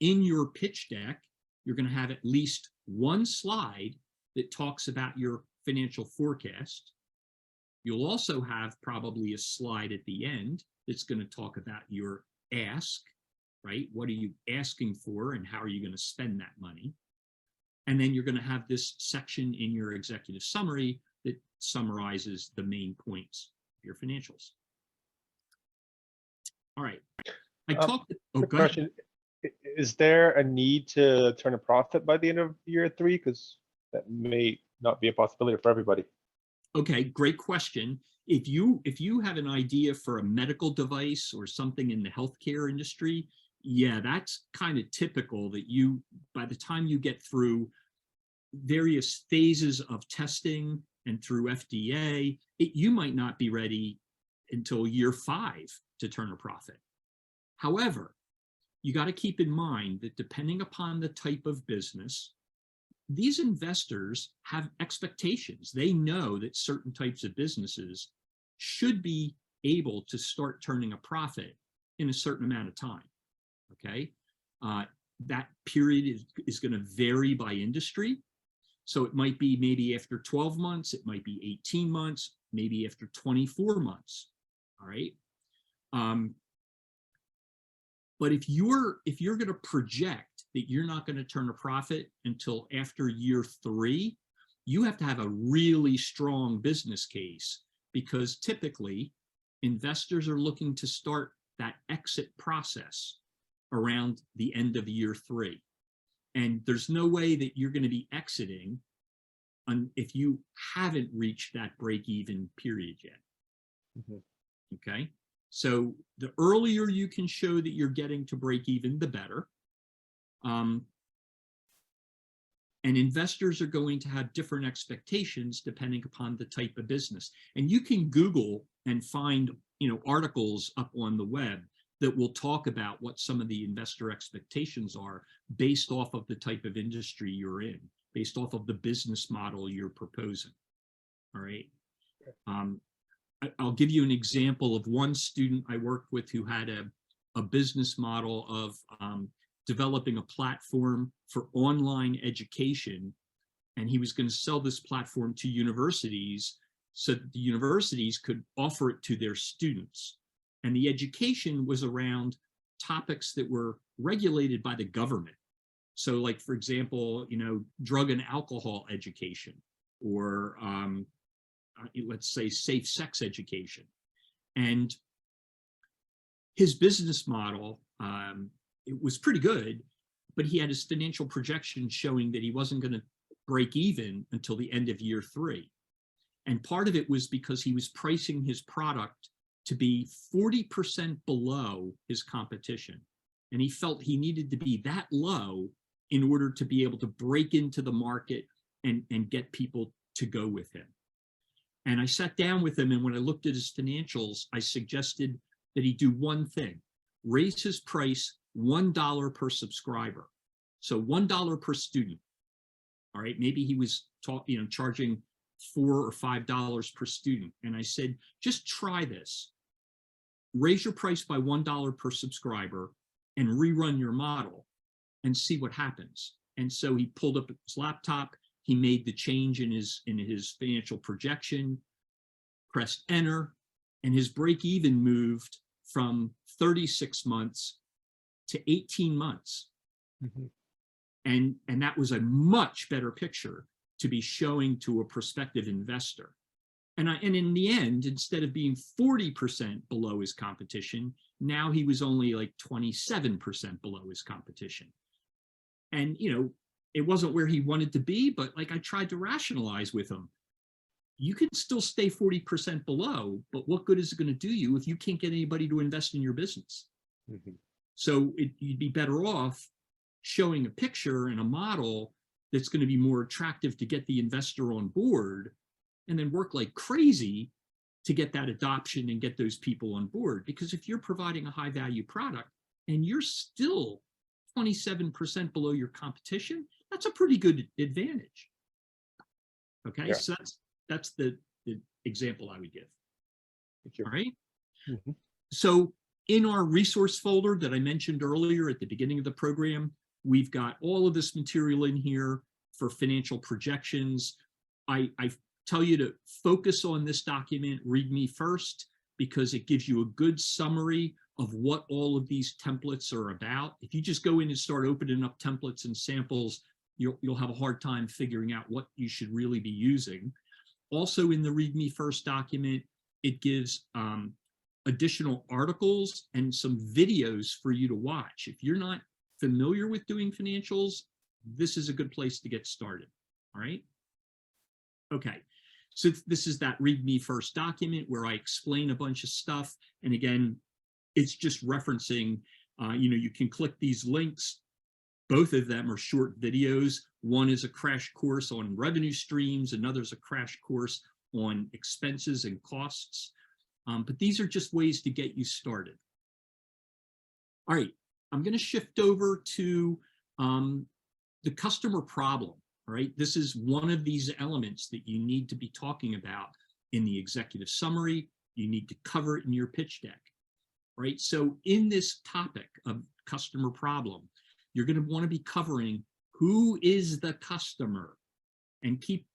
In your pitch deck, you're going to have at least 1 slide that talks about your financial forecast. You'll also have probably a slide at the end that's going to talk about your ask, right? What are you asking for and how are you going to spend that money? And then you're going to have this section in your executive summary that summarizes the main points of your financials. All right. I talked. Oh, Quick go ahead. question. Is there a need to turn a profit by the end of year 3? Because that may not be a possibility for everybody. Okay, great question. If you have an idea for a medical device or something in the healthcare industry, yeah, that's kind of typical that by the time you get through various phases of testing and through FDA, you might not be ready until year 5 to turn a profit. However, you got to keep in mind that depending upon the type of business, these investors have expectations. They know that certain types of businesses should be able to start turning a profit in a certain amount of time, okay? That period is going to vary by industry. So it might be maybe after 12 months, it might be 18 months, maybe after 24 months, all right? But if you're going to project that you're not going to turn a profit until after year 3, you have to have a really strong business case, because typically investors are looking to start that exit process around the end of year 3. And there's no way that you're going to be exiting if you haven't reached that break-even period yet. Mm-hmm. Okay? So the earlier you can show that you're getting to break even, the better. And investors are going to have different expectations depending upon the type of business. And you can Google and find, articles up on the web that will talk about what some of the investor expectations are based off of the type of industry you're in, based off of the business model you're proposing. All right. I'll give you an example of one student I worked with who had a business model of developing a platform for online education. And he was going to sell this platform to universities so that the universities could offer it to their students. And the education was around topics that were regulated by the government. So like, for example, drug and alcohol education, or let's say safe sex education. And his business model, it was pretty good, but he had his financial projections showing that he wasn't going to break even until the end of year 3. And part of it was because he was pricing his product to be 40% below his competition. And he felt he needed to be that low in order to be able to break into the market and get people to go with him. And I sat down with him, and when I looked at his financials, I suggested that he do one thing: raise his price $1 per subscriber. So $1 per student. All right, maybe he was charging $4 or $5 per student. And I said, just try this. Raise your price by $1 per subscriber and rerun your model and see what happens. And so he pulled up his laptop, he made the change in his financial projection, pressed enter, and his break-even moved from 36 months to 18 months. Mm-hmm. And that was a much better picture to be showing to a prospective investor. And in the end, instead of being 40% below his competition, now he was only like 27% below his competition. And, you know, it wasn't where he wanted to be, but like I tried to rationalize with him, you can still stay 40% below, but what good is it going to do you if you can't get anybody to invest in your business? Mhm. So you'd be better off showing a picture and a model that's going to be more attractive to get the investor on board, and then work like crazy to get that adoption and get those people on board. Because if you're providing a high value product and you're still 27% below your competition, that's a pretty good advantage. Okay, Yeah. so that's the example I would give. Thank you. All right. Mhm. So in our resource folder that I mentioned earlier at the beginning of the program, we've got all of this material in here for financial projections. I tell you to focus on this document, README first, because it gives you a good summary of what all of these templates are about. If you just go in and start opening up templates and samples, you'll have a hard time figuring out what you should really be using. Also in the README first document, it gives additional articles and some videos for you to watch. If you're not familiar with doing financials, this is a good place to get started. All right. Okay. So this is that README first document where I explain a bunch of stuff. And again, it's just referencing, you know, you can click these links. Both of them are short videos. One is a crash course on revenue streams. Another is a crash course on expenses and costs. But these are just ways to get you started. All right, I'm going to shift over to the customer problem. All right, this is one of these elements that you need to be talking about in the executive summary. You need to cover it in your pitch deck. All right, so in this topic of customer problem, you're going to want to be covering who is the customer, and keep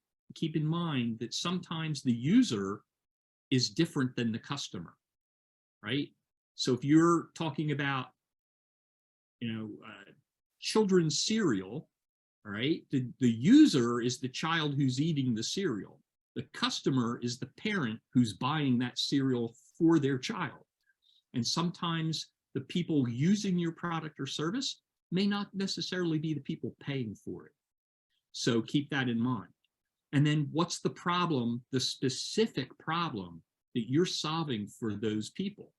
in mind that sometimes the user is different than the customer, right? So if you're talking about, you know, children's cereal, all right, the user is the child who's eating the cereal. The customer is the parent who's buying that cereal for their child. And sometimes the people using your product or service may not necessarily be the people paying for it. So keep that in mind. And then what's the problem, the specific problem that you're solving for those people?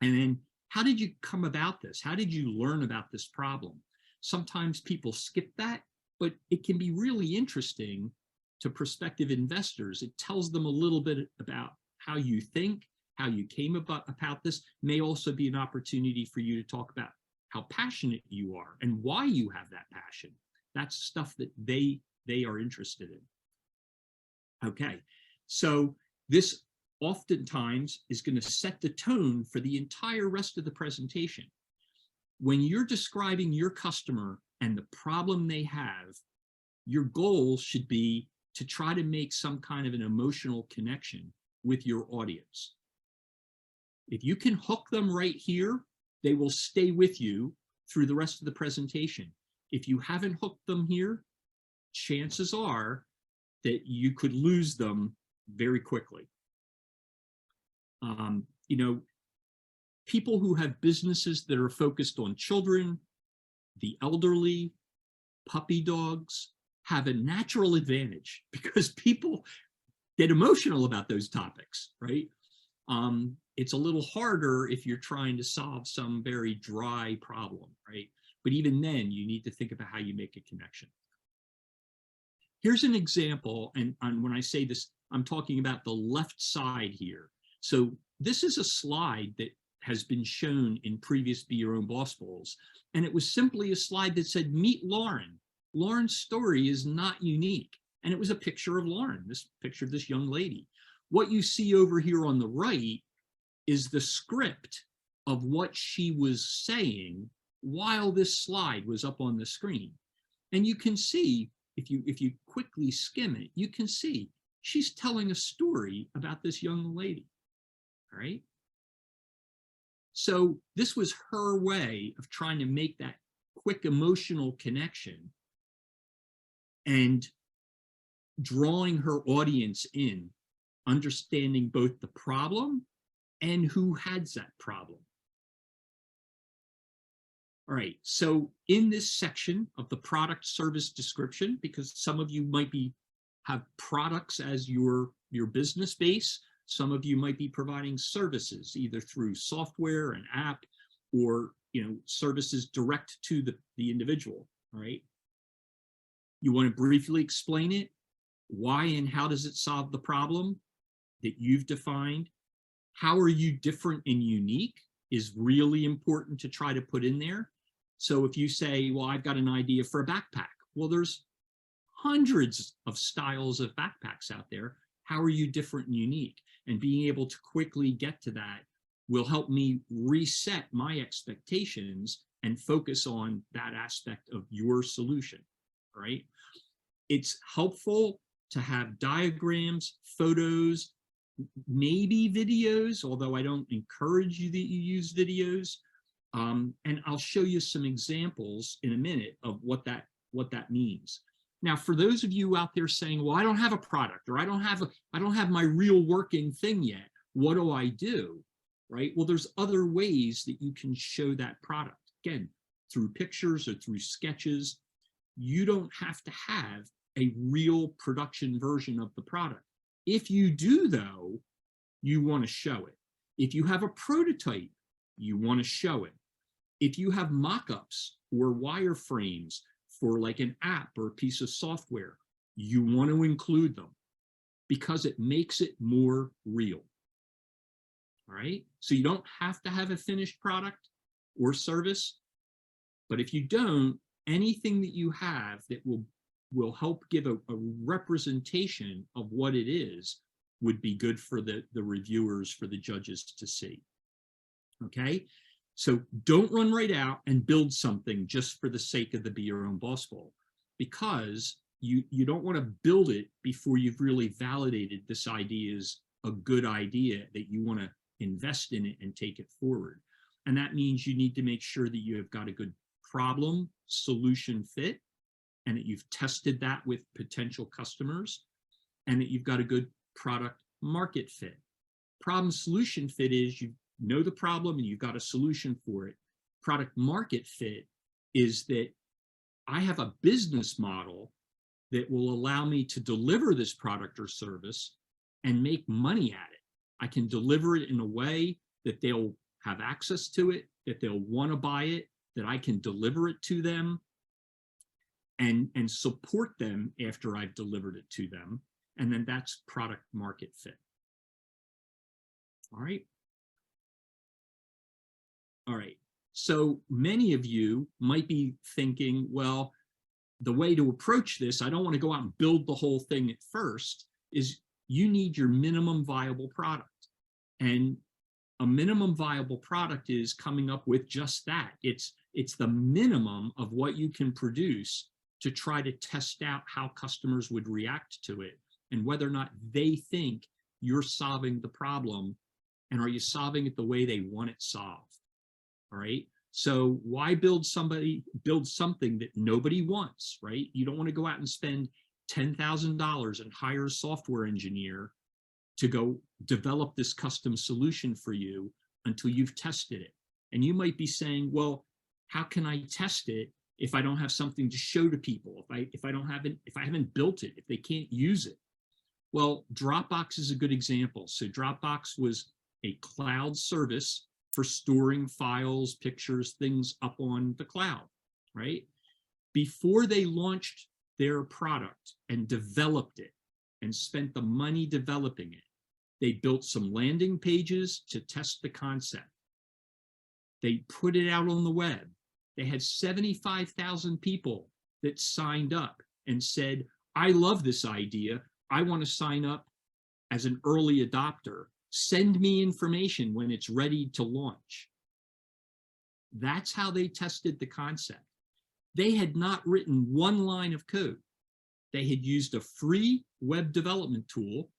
And then how did you come about this? How did you learn about this problem? Sometimes people skip that, but it can be really interesting to prospective investors. It tells them a little bit about how you think, how you came about this. May also be an opportunity for you to talk about how passionate you are and why you have that passion. That's stuff that they are interested in. Okay, so this oftentimes is going to set the tone for the entire rest of the presentation. When you're describing your customer and the problem they have, your goal should be to try to make some kind of an emotional connection with your audience. If you can hook them right here, they will stay with you through the rest of the presentation. If you haven't hooked them here, chances are that you could lose them very quickly. You know, people who have businesses that are focused on children, the elderly, puppy dogs, have a natural advantage because people get emotional about those topics, right? It's a little harder if you're trying to solve some very dry problem, right? But even then, you need to think about how you make a connection. Here's an example, and when I say this, I'm talking about the left side here. So this is a slide that has been shown in previous Be Your Own Boss Bowls, and it was simply a slide that said, meet Lauren. Lauren's story is not unique. And it was a picture of Lauren, this picture of this young lady. What you see over here on the right is the script of what she was saying while this slide was up on the screen. And you can see, if you quickly skim it, you can see she's telling a story about this young lady, all right? So this was her way of trying to make that quick emotional connection. And drawing her audience in, understanding both the problem and who has that problem. All right, so in this section of the product service description, because some of you might have products as your business base, some of you might be providing services either through software, an app, or services direct to the individual. All right, you want to briefly explain it. Why and how does it solve the problem that you've defined? How are you different and unique is really important to try to put in there. So if you say, well, I've got an idea for a backpack. Well, there's hundreds of styles of backpacks out there. How are you different and unique? And being able to quickly get to that will help me reset my expectations and focus on that aspect of your solution, right? It's helpful to have diagrams, photos, maybe videos, although I don't encourage you that you use videos. And I'll show you some examples in a minute of what that means. Now, for those of you out there saying, well, I don't have a product, or I don't have my real working thing yet, what do I do? Right? Well, there's other ways that you can show that product. Again, through pictures or through sketches. You don't have to have a real production version of the product. If you do, though, you want to show it. If you have a prototype, you want to show it. If you have mock-ups or wireframes for like an app or a piece of software, you want to include them because it makes it more real. All right, so you don't have to have a finished product or service, but if you don't, anything that you have that will help give a representation of what it is would be good for the reviewers, for the judges to see. Okay, so don't run right out and build something just for the sake of the Be Your Own Boss Bowl, because you don't want to build it before you've really validated this idea is a good idea, that you want to invest in it and take it forward. And that means you need to make sure that you have got a good problem solution fit, and that you've tested that with potential customers, and that you've got a good product market fit. Problem solution fit is you know the problem and you've got a solution for it. Product market fit is that I have a business model that will allow me to deliver this product or service and make money at it. I can deliver it in a way that they'll have access to it, that they'll want to buy it, that I can deliver it to them and support them after I've delivered it to them. And then that's product market fit. All right. All right. So many of you might be thinking, well, the way to approach this, I don't want to go out and build the whole thing at first, is you need your minimum viable product. And a minimum viable product is coming up with just that. It's the minimum of what you can produce to try to test out how customers would react to it and whether or not they think you're solving the problem, and are you solving it the way they want it solved. All right. So why build something that nobody wants, right? You don't want to go out and spend $10,000 and hire a software engineer to go develop this custom solution for you until you've tested it. And you might be saying, well, how can I test it if I don't have something to show to people, if I haven't built it, if they can't use it? Well, Dropbox is a good example. So Dropbox was a cloud service for storing files, pictures, things up on the cloud, right? Before they launched their product and developed it and spent the money developing it, they built some landing pages to test the concept. They put it out on the web. They had 75,000 people that signed up and said, I love this idea. I want to sign up as an early adopter. Send me information when it's ready to launch. That's how they tested the concept. They had not written one line of code. They had used a free web development tool,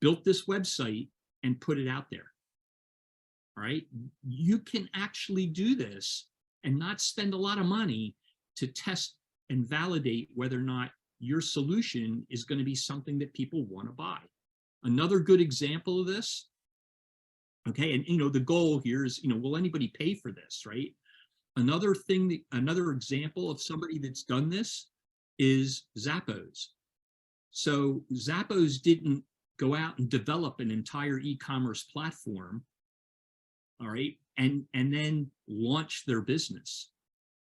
built this website, and put it out there. All right, you can actually do this and not spend a lot of money to test and validate whether or not your solution is going to be something that people want to buy. Another good example of this, okay, and the goal here is, will anybody pay for this, right? Another example of somebody that's done this is Zappos. So Zappos didn't go out and develop an entire e-commerce platform, all right, and then launch their business.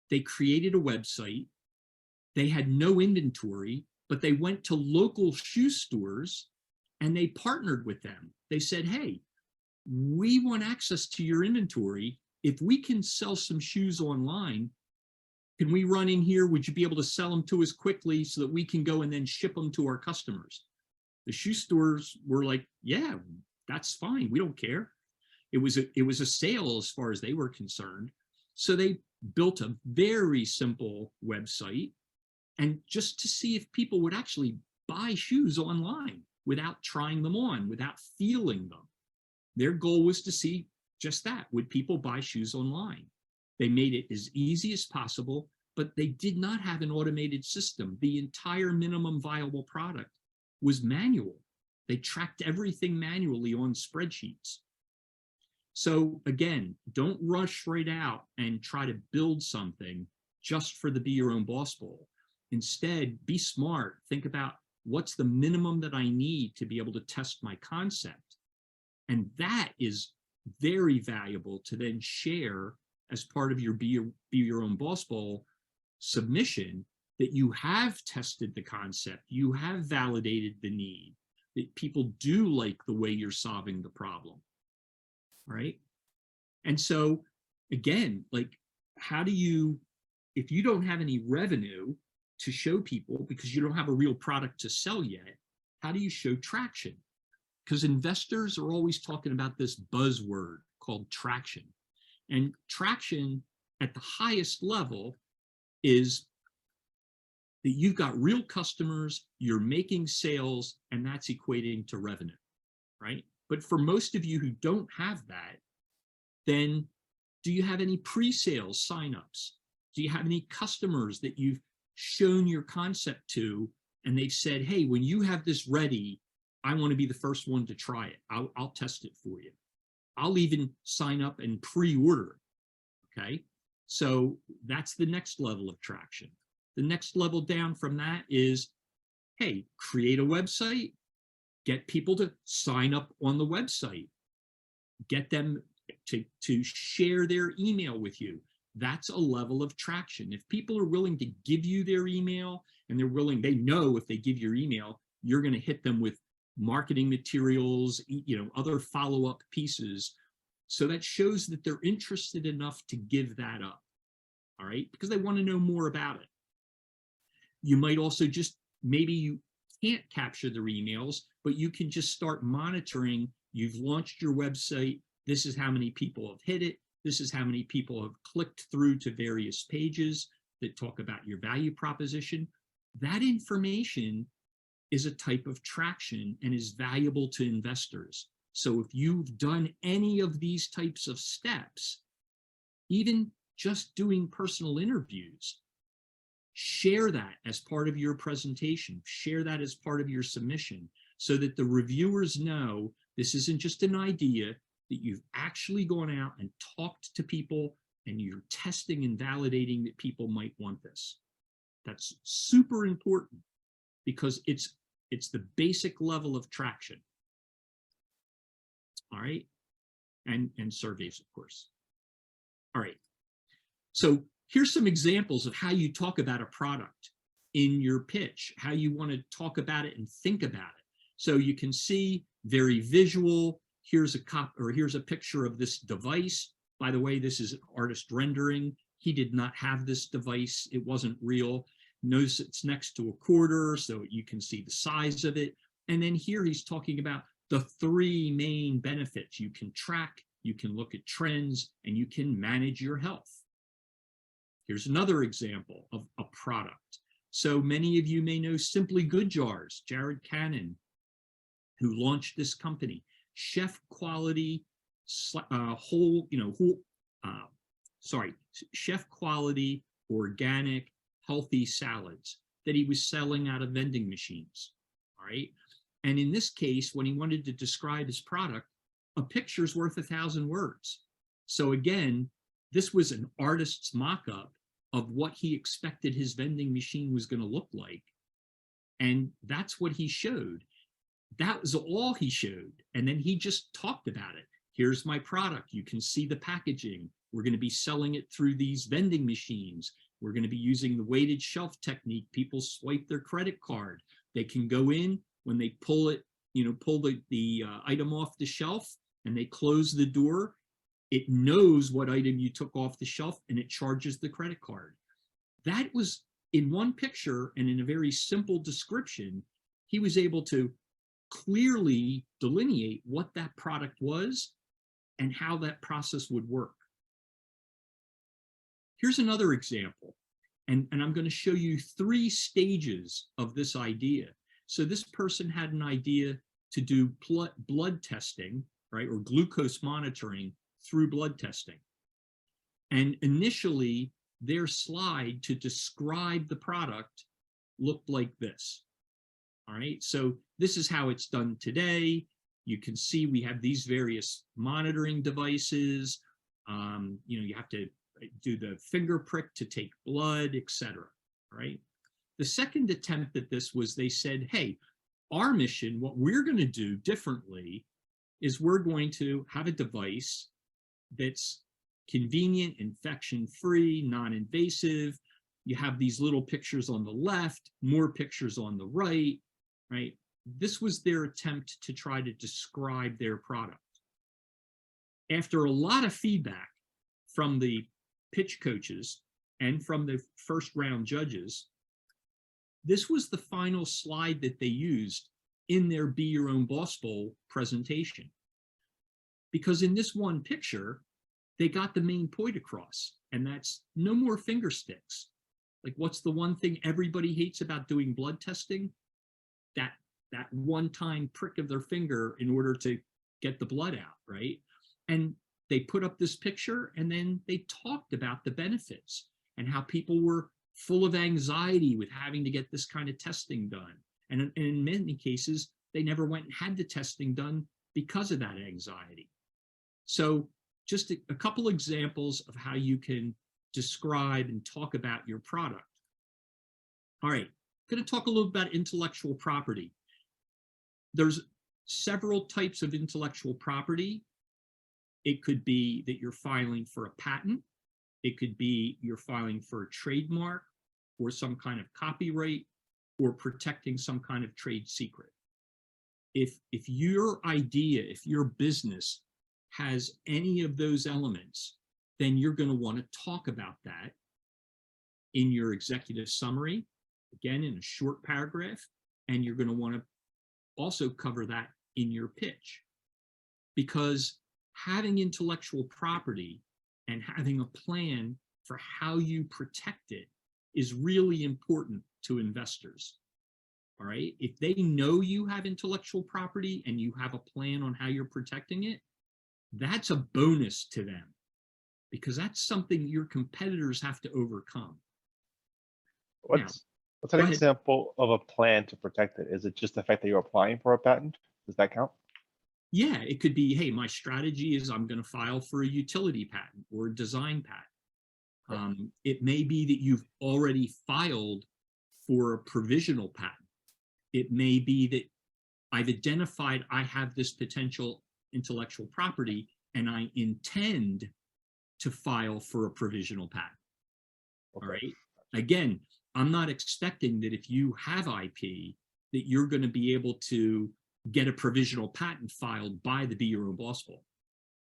They created a website. They had no inventory, but they went to local shoe stores and they partnered with them. They said, hey, we want access to your inventory. If we can sell some shoes online, can we run in here? Would you be able to sell them to us quickly so that we can go and then ship them to our customers? The shoe stores were like, yeah, that's fine. We don't care. It was a sale as far as they were concerned. So they built a very simple website, and just to see if people would actually buy shoes online without trying them on, without feeling them. Their goal was to see just that. Would people buy shoes online? They made it as easy as possible, but they did not have an automated system. The entire minimum viable product was manual. They tracked everything manually on spreadsheets. So again, don't rush right out and try to build something just for the Be Your Own Boss Bowl. Instead, be smart. Think about what's the minimum that I need to be able to test my concept. And that is very valuable to then share as part of your Be Your Own Boss Bowl submission, that you have tested the concept, you have validated the need, that people do like the way you're solving the problem, right? And so again, like, how do you, if you don't have any revenue to show people because you don't have a real product to sell yet, how do you show traction? Because investors are always talking about this buzzword called traction. And traction at the highest level is that you've got real customers, you're making sales, and that's equating to revenue, right? But for most of you who don't have that, then do you have any pre-sales signups? Do you have any customers that you've shown your concept to and they've said, hey, when you have this ready, I want to be the first one to try it. I'll test it for you. I'll even sign up and pre-order, okay? So that's the next level of traction. The next level down from that is, hey, create a website, get people to sign up on the website, get them to share their email with you. That's a level of traction. If people are willing to give you their email and they know if they give your email, you're going to hit them with marketing materials, other follow-up pieces. So that shows that they're interested enough to give that up, all right? Because they want to know more about it. You might also just, maybe you can't capture their emails, but you can just start monitoring. You've launched your website. This is how many people have hit it. This is how many people have clicked through to various pages that talk about your value proposition. That information is a type of traction and is valuable to investors. So if you've done any of these types of steps, even just doing personal interviews, share that as part of your presentation, share that as part of your submission, so that the reviewers know this isn't just an idea, that you've actually gone out and talked to people and you're testing and validating that people might want this. That's super important because it's the basic level of traction. All right, and surveys, of course. All right, so here's some examples of how you talk about a product in your pitch, how you want to talk about it and think about it. So you can see very visual. Here's a picture of this device. By the way, this is an artist rendering. He did not have this device. It wasn't real. Notice it's next to a quarter, so you can see the size of it. And then here he's talking about the three main benefits. You can track, you can look at trends, and you can manage your health. Here's another example of a product. So many of you may know Simply Good Jars, Jared Cannon, who launched this company. Chef quality, chef quality, organic, healthy salads. that he was selling out of vending machines. All right. And in this case, when he wanted to describe his product, a picture's worth 1,000 words. So again, this was an artist's mock-up of what he expected his vending machine was going to look like. And that's what he showed. That was all he showed. And then he just talked about it. Here's my product. You can see the packaging. We're going to be selling it through these vending machines. We're going to be using the weighted shelf technique. People swipe their credit card. They can go in when they pull it, pull the item off the shelf and they close the door. It knows what item you took off the shelf and it charges the credit card. That was in one picture and in a very simple description. He was able to clearly delineate what that product was and how that process would work. Here's another example, and I'm going to show you 3 stages of this idea. So this person had an idea to do blood testing, right, or glucose monitoring through blood testing. And initially, their slide to describe the product looked like this. All right, so this is how it's done today. You can see we have these various monitoring devices. You have to do the finger prick to take blood, etc. Right? The second attempt at this was they said, hey, our mission, what we're going to do differently is we're going to have a device that's convenient, infection-free, non-invasive. You have these little pictures on the left, more pictures on the right, right? This was their attempt to try to describe their product. After a lot of feedback from the pitch coaches and from the first round judges, this was the final slide that they used in their Be Your Own Boss Bowl presentation. Because in this one picture, they got the main point across, and that's no more finger sticks. Like, what's the one thing everybody hates about doing blood testing? That one-time prick of their finger in order to get the blood out, right? And they put up this picture and then they talked about the benefits and how people were full of anxiety with having to get this kind of testing done. And in many cases, they never went and had the testing done because of that anxiety. So just a couple examples of how you can describe and talk about your product. All right, I'm going to talk a little about intellectual property. There's several types of intellectual property. It could be that you're filing for a patent. It could be you're filing for a trademark or some kind of copyright or protecting some kind of trade secret. If your idea, if your business has any of those elements, then you're going to want to talk about that in your executive summary, again, in a short paragraph, and you're going to want to also cover that in your pitch. Because having intellectual property and having a plan for how you protect it is really important to investors. All right, if they know you have intellectual property and you have a plan on how you're protecting it, that's a bonus to them, because that's something your competitors have to overcome. What's an example of a plan to protect it? Is it just the fact that you're applying for a patent? Does that count? Yeah, it could be, hey, my strategy is I'm going to file for a utility patent or a design patent. It may be that you've already filed for a provisional patent. It may be that I've identified I have this potential intellectual property and I intend to file for a provisional patent. Okay. All right. Again, I'm not expecting that if you have IP that you're going to be able to get a provisional patent filed by the Be Your Own Boss Bowl,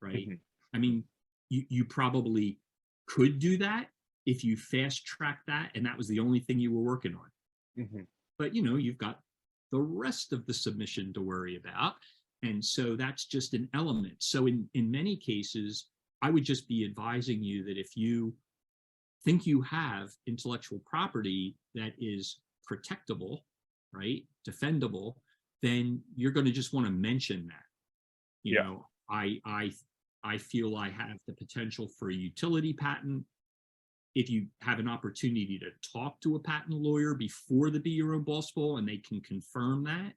right? Mm-hmm. I mean, you probably could do that if you fast track that and that was the only thing you were working on. Mm-hmm. But you've got the rest of the submission to worry about. And so that's just an element. So in many cases, I would just be advising you that if you think you have intellectual property that is protectable, right, defendable, then you're going to just want to mention that. You know, I feel I have the potential for a utility patent. if you have an opportunity to talk to a patent lawyer before the Be Your Own Boss Ball and they can confirm that,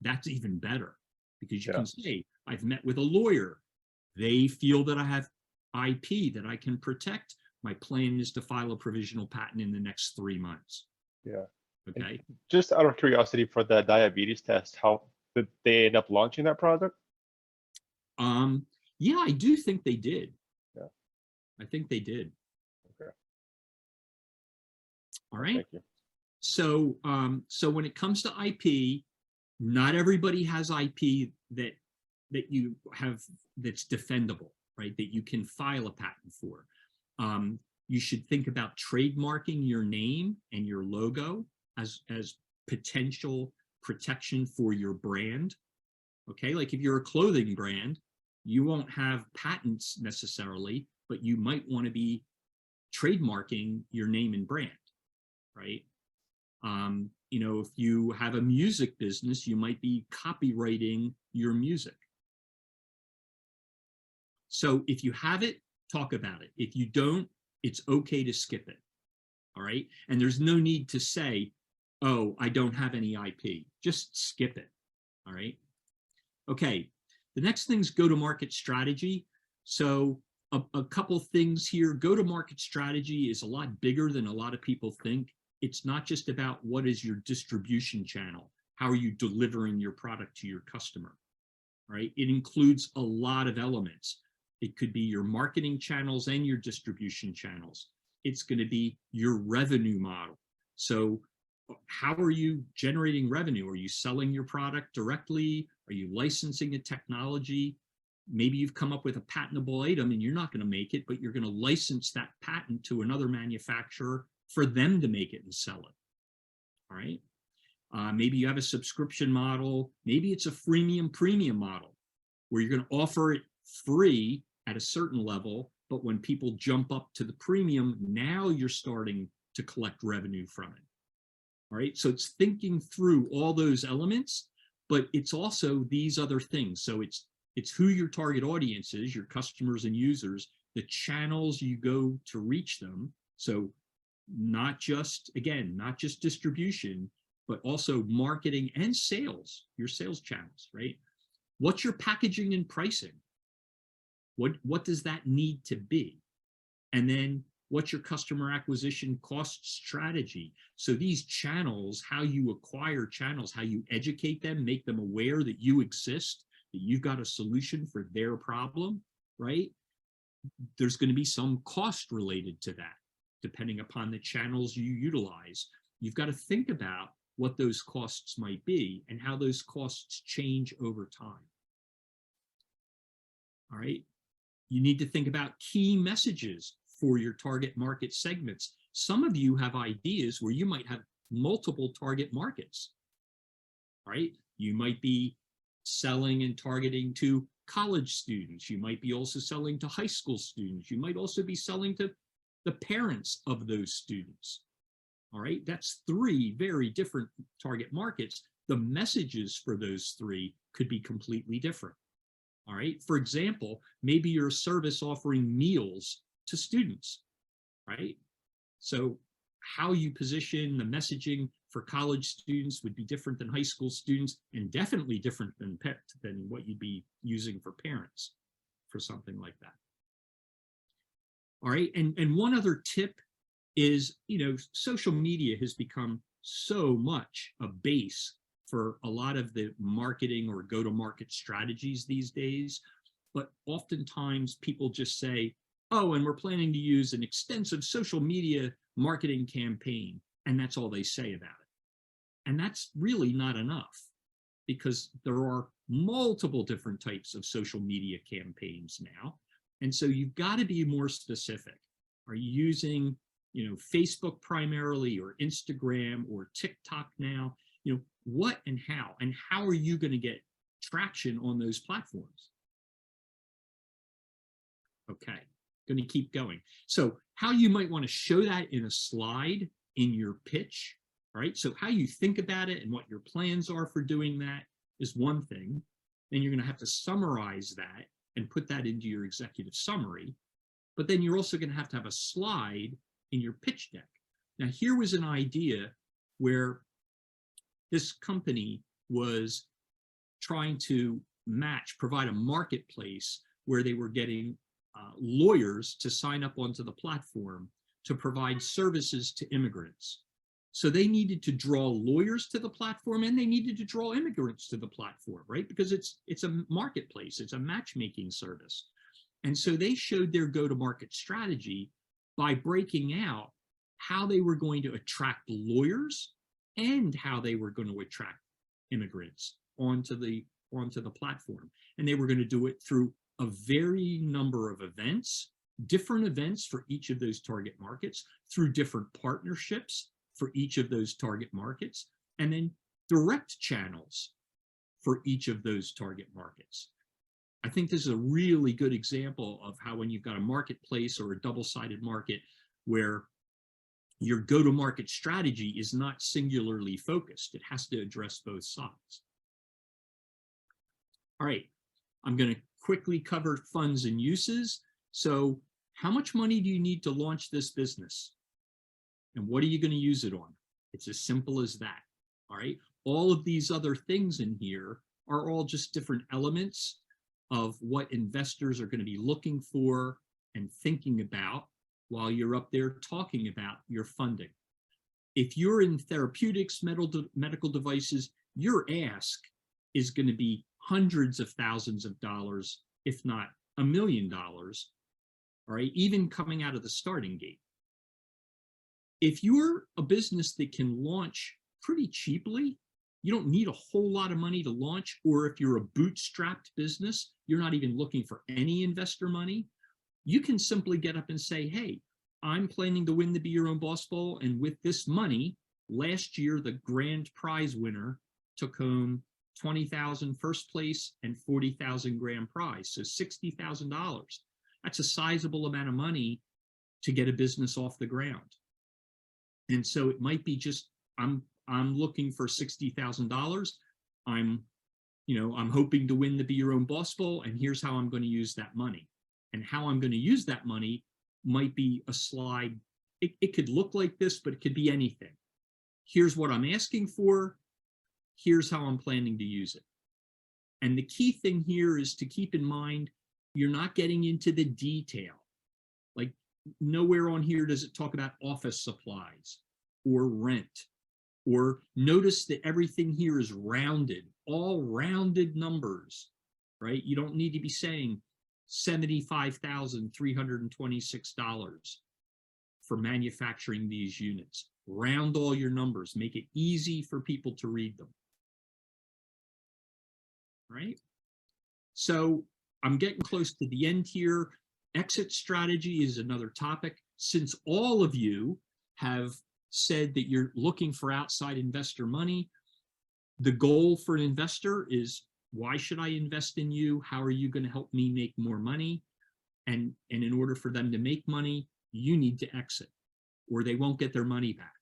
that's even better, because you Yeah. can say, I've met with a lawyer. They feel that I have IP that I can protect. My plan is to file a provisional patent in the next 3 months. Yeah. Okay. Just out of curiosity, for the diabetes test, how did they end up launching that product? Yeah, I do think they did. Yeah. I think they did. Okay. All right. Thank you. So, so when it comes to IP, not everybody has IP that you have that's defendable, right? That you can file a patent for. You should think about trademarking your name and your logo as potential protection for your brand. Okay, like if you're a clothing brand, you won't have patents necessarily, but you might want to be trademarking your name and brand, right? You know, if you have a music business, you might be copywriting your music. So if you have it, talk about it. If you don't, it's okay to skip it. All right. And there's no need to say, oh, I don't have any IP. Just skip it. All right. Okay. The next thing's go-to-market strategy. So a couple things here. Go-to-market strategy is a lot bigger than a lot of people think. It's not just about what is your distribution channel. How are you delivering your product to your customer? Right? It includes a lot of elements. It could be your marketing channels and your distribution channels. It's going to be your revenue model. So how are you generating revenue? Are you selling your product directly? Are you licensing a technology? Maybe you've come up with a patentable item and you're not going to make it, but you're going to license that patent to another manufacturer for them to make it and sell it. All right. Maybe you have a subscription model. Maybe it's a freemium premium model where you're going to offer it free at a certain level, but when people jump up to the premium, now you're starting to collect revenue from it. All right. So it's thinking through all those elements, but it's also these other things. So it's who your target audience is, your customers and users, the channels you go to reach them. So not just, again, not just distribution, but also marketing and sales, your sales channels, right? What's your packaging and pricing? What does that need to be? And then what's your customer acquisition cost strategy? So these channels, how you acquire channels, how you educate them, make them aware that you exist, that you've got a solution for their problem, right? There's going to be some cost related to that, depending upon the channels you utilize. You've got to think about what those costs might be and how those costs change over time. All right. You need to think about key messages for your target market segments. Some of you have ideas where you might have multiple target markets. All right. You might be selling and targeting to college students. You might be also selling to high school students. You might also be selling to the parents of those students. All right, that's 3 very different target markets. The messages for those 3 could be completely different. All right, for example, maybe you're a service offering meals to students, right? So how you position the messaging for college students would be different than high school students, and definitely different than what you'd be using for parents for something like that. All right, and one other tip is, you know, social media has become so much a base for a lot of the marketing or go-to-market strategies these days. But oftentimes people just say, oh, and we're planning to use an extensive social media marketing campaign. And that's all they say about it. And that's really not enough, because there are multiple different types of social media campaigns now. And so you've got to be more specific. Are you using, you know, Facebook primarily, or Instagram, or TikTok now? You know, what and how are you going to get traction on those platforms? Okay, going to keep going. So how you might want to show that in a slide in your pitch, right? So how you think about it and what your plans are for doing that is one thing. Then you're going to have to summarize that and put that into your executive summary. But then you're also going to have a slide in your pitch deck. Now, here was an idea where this company was trying to provide a marketplace where they were getting lawyers to sign up onto the platform to provide services to immigrants. So they needed to draw lawyers to the platform, and they needed to draw immigrants to the platform, right? Because it's a marketplace, it's a matchmaking service. And so they showed their go-to-market strategy by breaking out how they were going to attract lawyers and how they were going to attract immigrants onto the platform. And they were going to do it through a very number of events, different events for each of those target markets, through different partnerships for each of those target markets, and then direct channels for each of those target markets. I think this is a really good example of how, when you've got a marketplace or a double-sided market where your go-to-market strategy is not singularly focused, it has to address both sides. All right, I'm going to quickly cover funds and uses. So how much money do you need to launch this business? And what are you going to use it on? It's as simple as that. All right. All of these other things in here are all just different elements of what investors are going to be looking for and thinking about while you're up there talking about your funding. If you're in therapeutics, medical devices, your ask is going to be hundreds of thousands of dollars, if not $1 million. All right. Even coming out of the starting gate. If you're a business that can launch pretty cheaply, you don't need a whole lot of money to launch, or if you're a bootstrapped business, you're not even looking for any investor money, you can simply get up and say, hey, I'm planning to win the Be Your Own Boss Bowl, and with this money, last year, the grand prize winner took home $20,000 first place and $40,000 grand prize, so $60,000. That's a sizable amount of money to get a business off the ground. And so it might be just, I'm looking for $60,000. I'm hoping to win the Be Your Own Boss Bowl, and here's how I'm going to use that money. And how I'm going to use that money might be a slide. It could look like this, but it could be anything. Here's what I'm asking for. Here's how I'm planning to use it. And the key thing here is to keep in mind, you're not getting into the detail. Like, nowhere on here does it talk about office supplies or rent, or notice that everything here is rounded, all rounded numbers, right? You don't need to be saying $75,326 for manufacturing these units. Round all your numbers, make it easy for people to read them, right? So I'm getting close to the end here. Exit strategy is another topic. Since all of you have said that you're looking for outside investor money, the goal for an investor is, why should I invest in you? How are you going to help me make more money? And in order for them to make money, you need to exit, or they won't get their money back.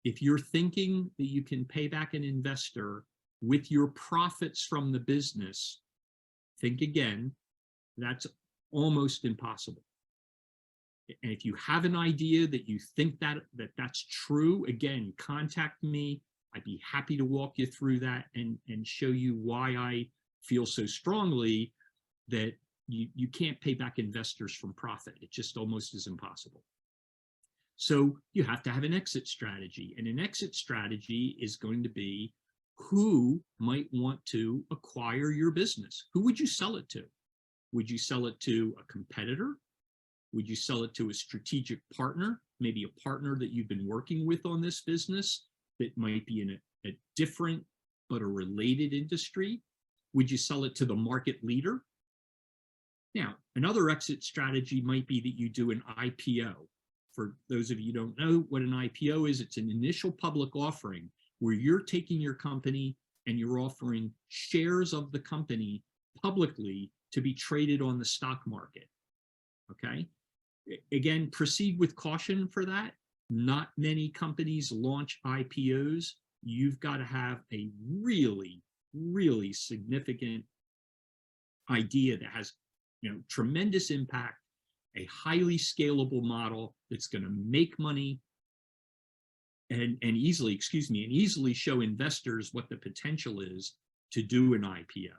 If you're thinking that you can pay back an investor with your profits from the business, think again. That's almost impossible. And if you have an idea that you think that's true, again, contact me. I'd be happy to walk you through that and show you why I feel so strongly that you can't pay back investors from profit. It just almost is impossible. So you have to have an exit strategy, and an exit strategy is going to be, who might want to acquire your business? Who would you sell it to? Would you sell it to a competitor? Would you sell it to a strategic partner, maybe a partner that you've been working with on this business that might be in a different but a related industry? Would you sell it to the market leader? Now, another exit strategy might be that you do an IPO. For those of you who don't know what an IPO is, it's an initial public offering where you're taking your company and you're offering shares of the company publicly to be traded on the stock market. Okay. Again, proceed with caution for that. Not many companies launch IPOs. You've got to have a really, really significant idea that has, tremendous impact a highly scalable model that's going to make money and easily, excuse me, and easily show investors what the potential is to do an IPO,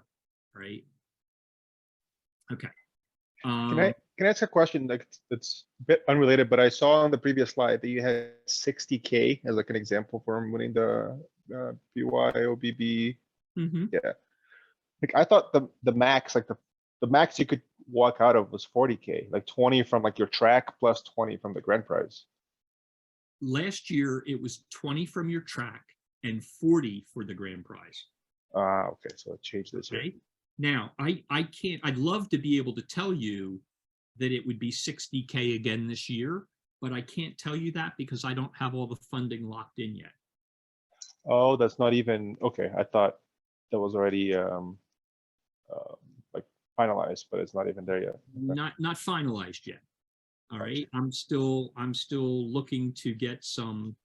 right? Okay. Can I ask a question that's a bit unrelated, but I saw on the previous slide that you had 60K as like an example for winning the BYOBB. Mhm. Yeah. Like I thought the max, like the max you could walk out of was 40K, like 20 from like your track plus 20 from the grand prize. Last year, it was 20 from your track and 40 for the grand prize. Ah, okay, so it changed this year. Okay. Now, I can't, I'd love to be able to tell you that it would be 60K again this year, but I can't tell you that because I don't have all the funding locked in yet. Oh, that's not even, okay, I thought that was already like finalized, but it's not even there yet. Okay. Not finalized yet. All right. I'm still looking to get some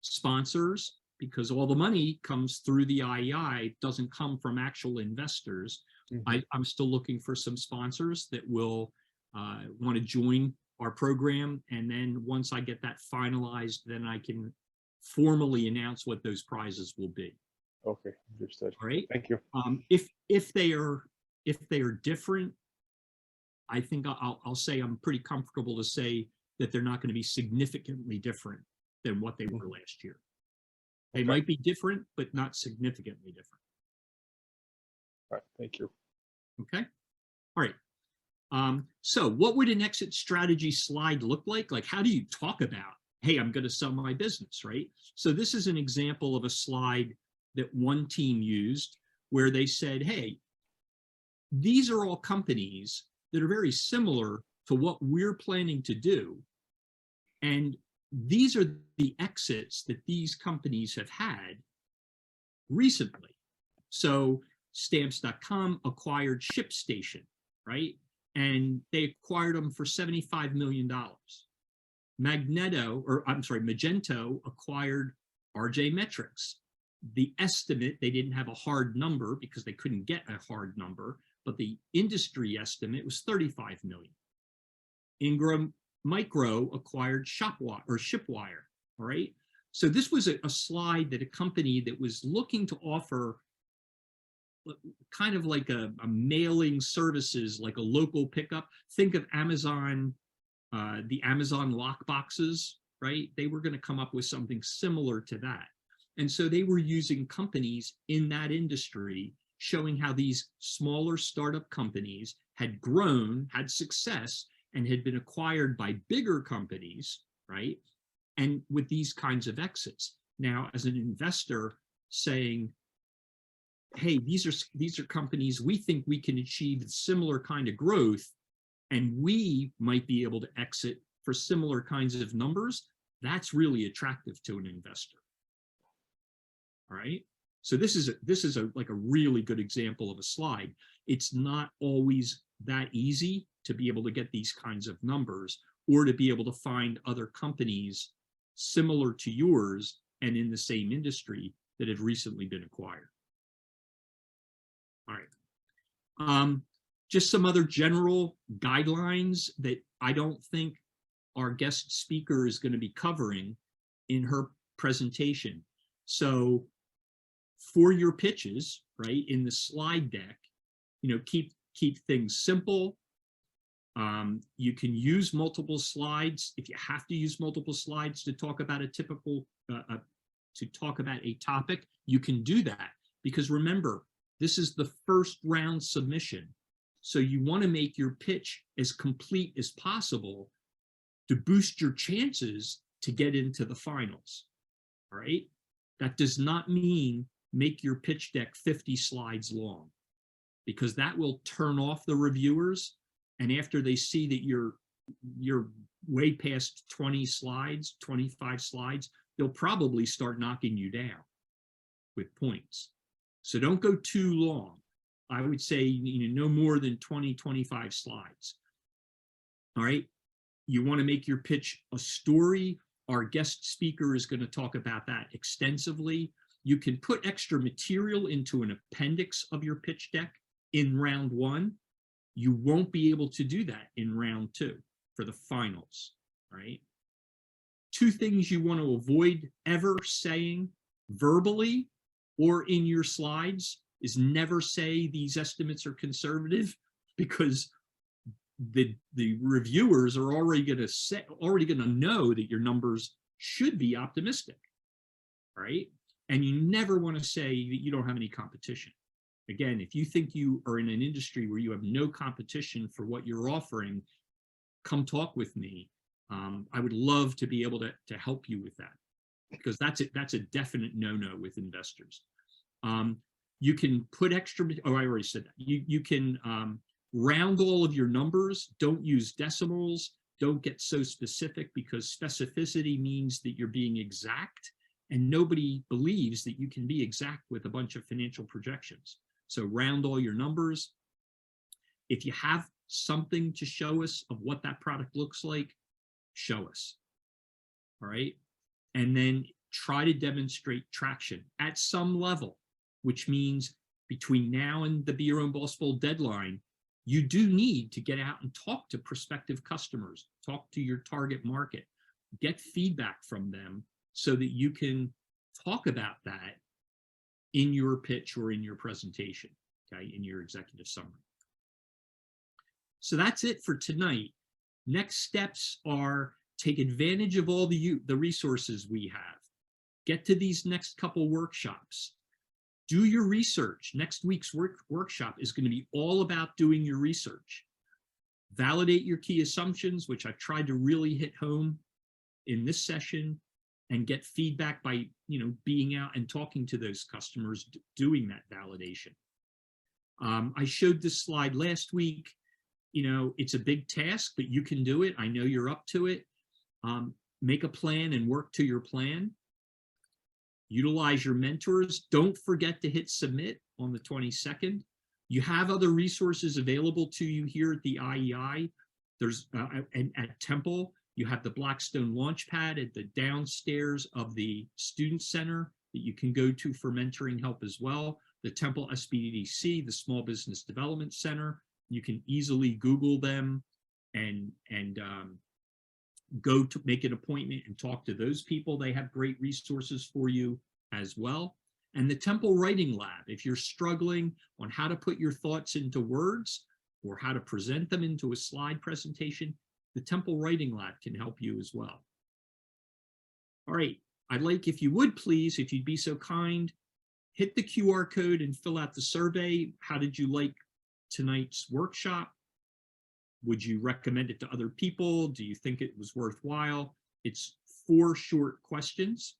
sponsors because all the money comes through the IEI, doesn't come from actual investors. Mhm. I'm still looking for some sponsors that will want to join our program. And then once I get that finalized, then I can formally announce what those prizes will be. Okay, understood. All right. Thank you. If they are different, I think I'll say I'm pretty comfortable to say that they're not going to be significantly different than what they were last year. They Okay. might be different, but not significantly different. All right, thank you. Okay. All right. So what would an exit strategy slide look like? Like, how do you talk about, hey, I'm going to sell my business, right? So this is an example of a slide that one team used where they said, hey, these are all companies that are very similar to what we're planning to do. And these are the exits that these companies have had recently. So stamps.com acquired ShipStation, right? And they acquired them for $75 million. Magento acquired RJ Metrics. The estimate, they didn't have a hard number because they couldn't get a hard number, but the industry estimate was 35 million. Ingram Micro acquired Shipwire, all right? So this was a slide that a company that was looking to offer kind of like a mailing services, like a local pickup. Think of Amazon, the Amazon lock boxes, right? They were going to come up with something similar to that. And so they were using companies in that industry, showing how these smaller startup companies had grown, had success, and had been acquired by bigger companies, right? And with these kinds of exits. Now, as an investor saying, hey, these are companies we think we can achieve similar kind of growth, and we might be able to exit for similar kinds of numbers, that's really attractive to an investor. All right. So this is like a really good example of a slide. It's not always that easy to be able to get these kinds of numbers or to be able to find other companies similar to yours and in the same industry that have recently been acquired. All right. Just some other general guidelines that I don't think our guest speaker is going to be covering in her presentation. So for your pitches, right, in the slide deck, keep things simple. You can use multiple slides. If you have to use multiple slides to talk about a topic, you can do that. Because remember, this is the first round submission. So you want to make your pitch as complete as possible to boost your chances to get into the finals. All right. That does not mean make your pitch deck 50 slides long, because that will turn off the reviewers. And after they see that you're way past 20 slides, 25 slides, they'll probably start knocking you down with points. So don't go too long. I would say no more than 20, 25 slides. All right. You want to make your pitch a story. Our guest speaker is going to talk about that extensively. You can put extra material into an appendix of your pitch deck in round one. You won't be able to do that in round two. for the finals, right? Two things you want to avoid ever saying verbally or in your slides is never say these estimates are conservative, because the reviewers are already going to know that your numbers should be optimistic, right? And you never want to say that you don't have any competition. Again, if you think you are in an industry where you have no competition for what you're offering, come talk with me. I would love to be able to help you with that, because that's a definite no-no with investors. You can put extra, oh, I already said that. You can round all of your numbers. Don't use decimals. Don't get so specific, because specificity means that you're being exact, and nobody believes that you can be exact with a bunch of financial projections. So round all your numbers. If you have something to show us of what that product looks like, show us. All right. And then try to demonstrate traction at some level, which means between now and the Be Your Own Boss Bowl deadline, you do need to get out and talk to prospective customers, talk to your target market, get feedback from them so that you can talk about that in your pitch or in your presentation, okay, in your executive summary. So that's it for tonight. Next steps are take advantage of all the resources we have. Get to these next couple workshops. Do your research. Next week's workshop is going to be all about doing your research. Validate your key assumptions, which I've tried to really hit home in this session, and get feedback by, being out and talking to those customers, doing that validation. I showed this slide last week. It's a big task, but you can do it. I know you're up to it. Make a plan and work to your plan. Utilize your mentors. Don't forget to hit submit on the 22nd. You have other resources available to you here at the IEI. There's and at Temple, you have the Blackstone Launchpad at the downstairs of the Student Center that you can go to for mentoring help as well. The Temple SBDC, the Small Business Development Center. You can easily Google them and go to make an appointment and talk to those people. They have great resources for you as well. And the Temple Writing Lab, if you're struggling on how to put your thoughts into words or how to present them into a slide presentation, the Temple Writing Lab can help you as well. All right, I'd like, if you would please, if you'd be so kind, hit the QR code and fill out the survey. How did you like tonight's workshop? Would you recommend it to other people? Do you think it was worthwhile? It's 4 short questions.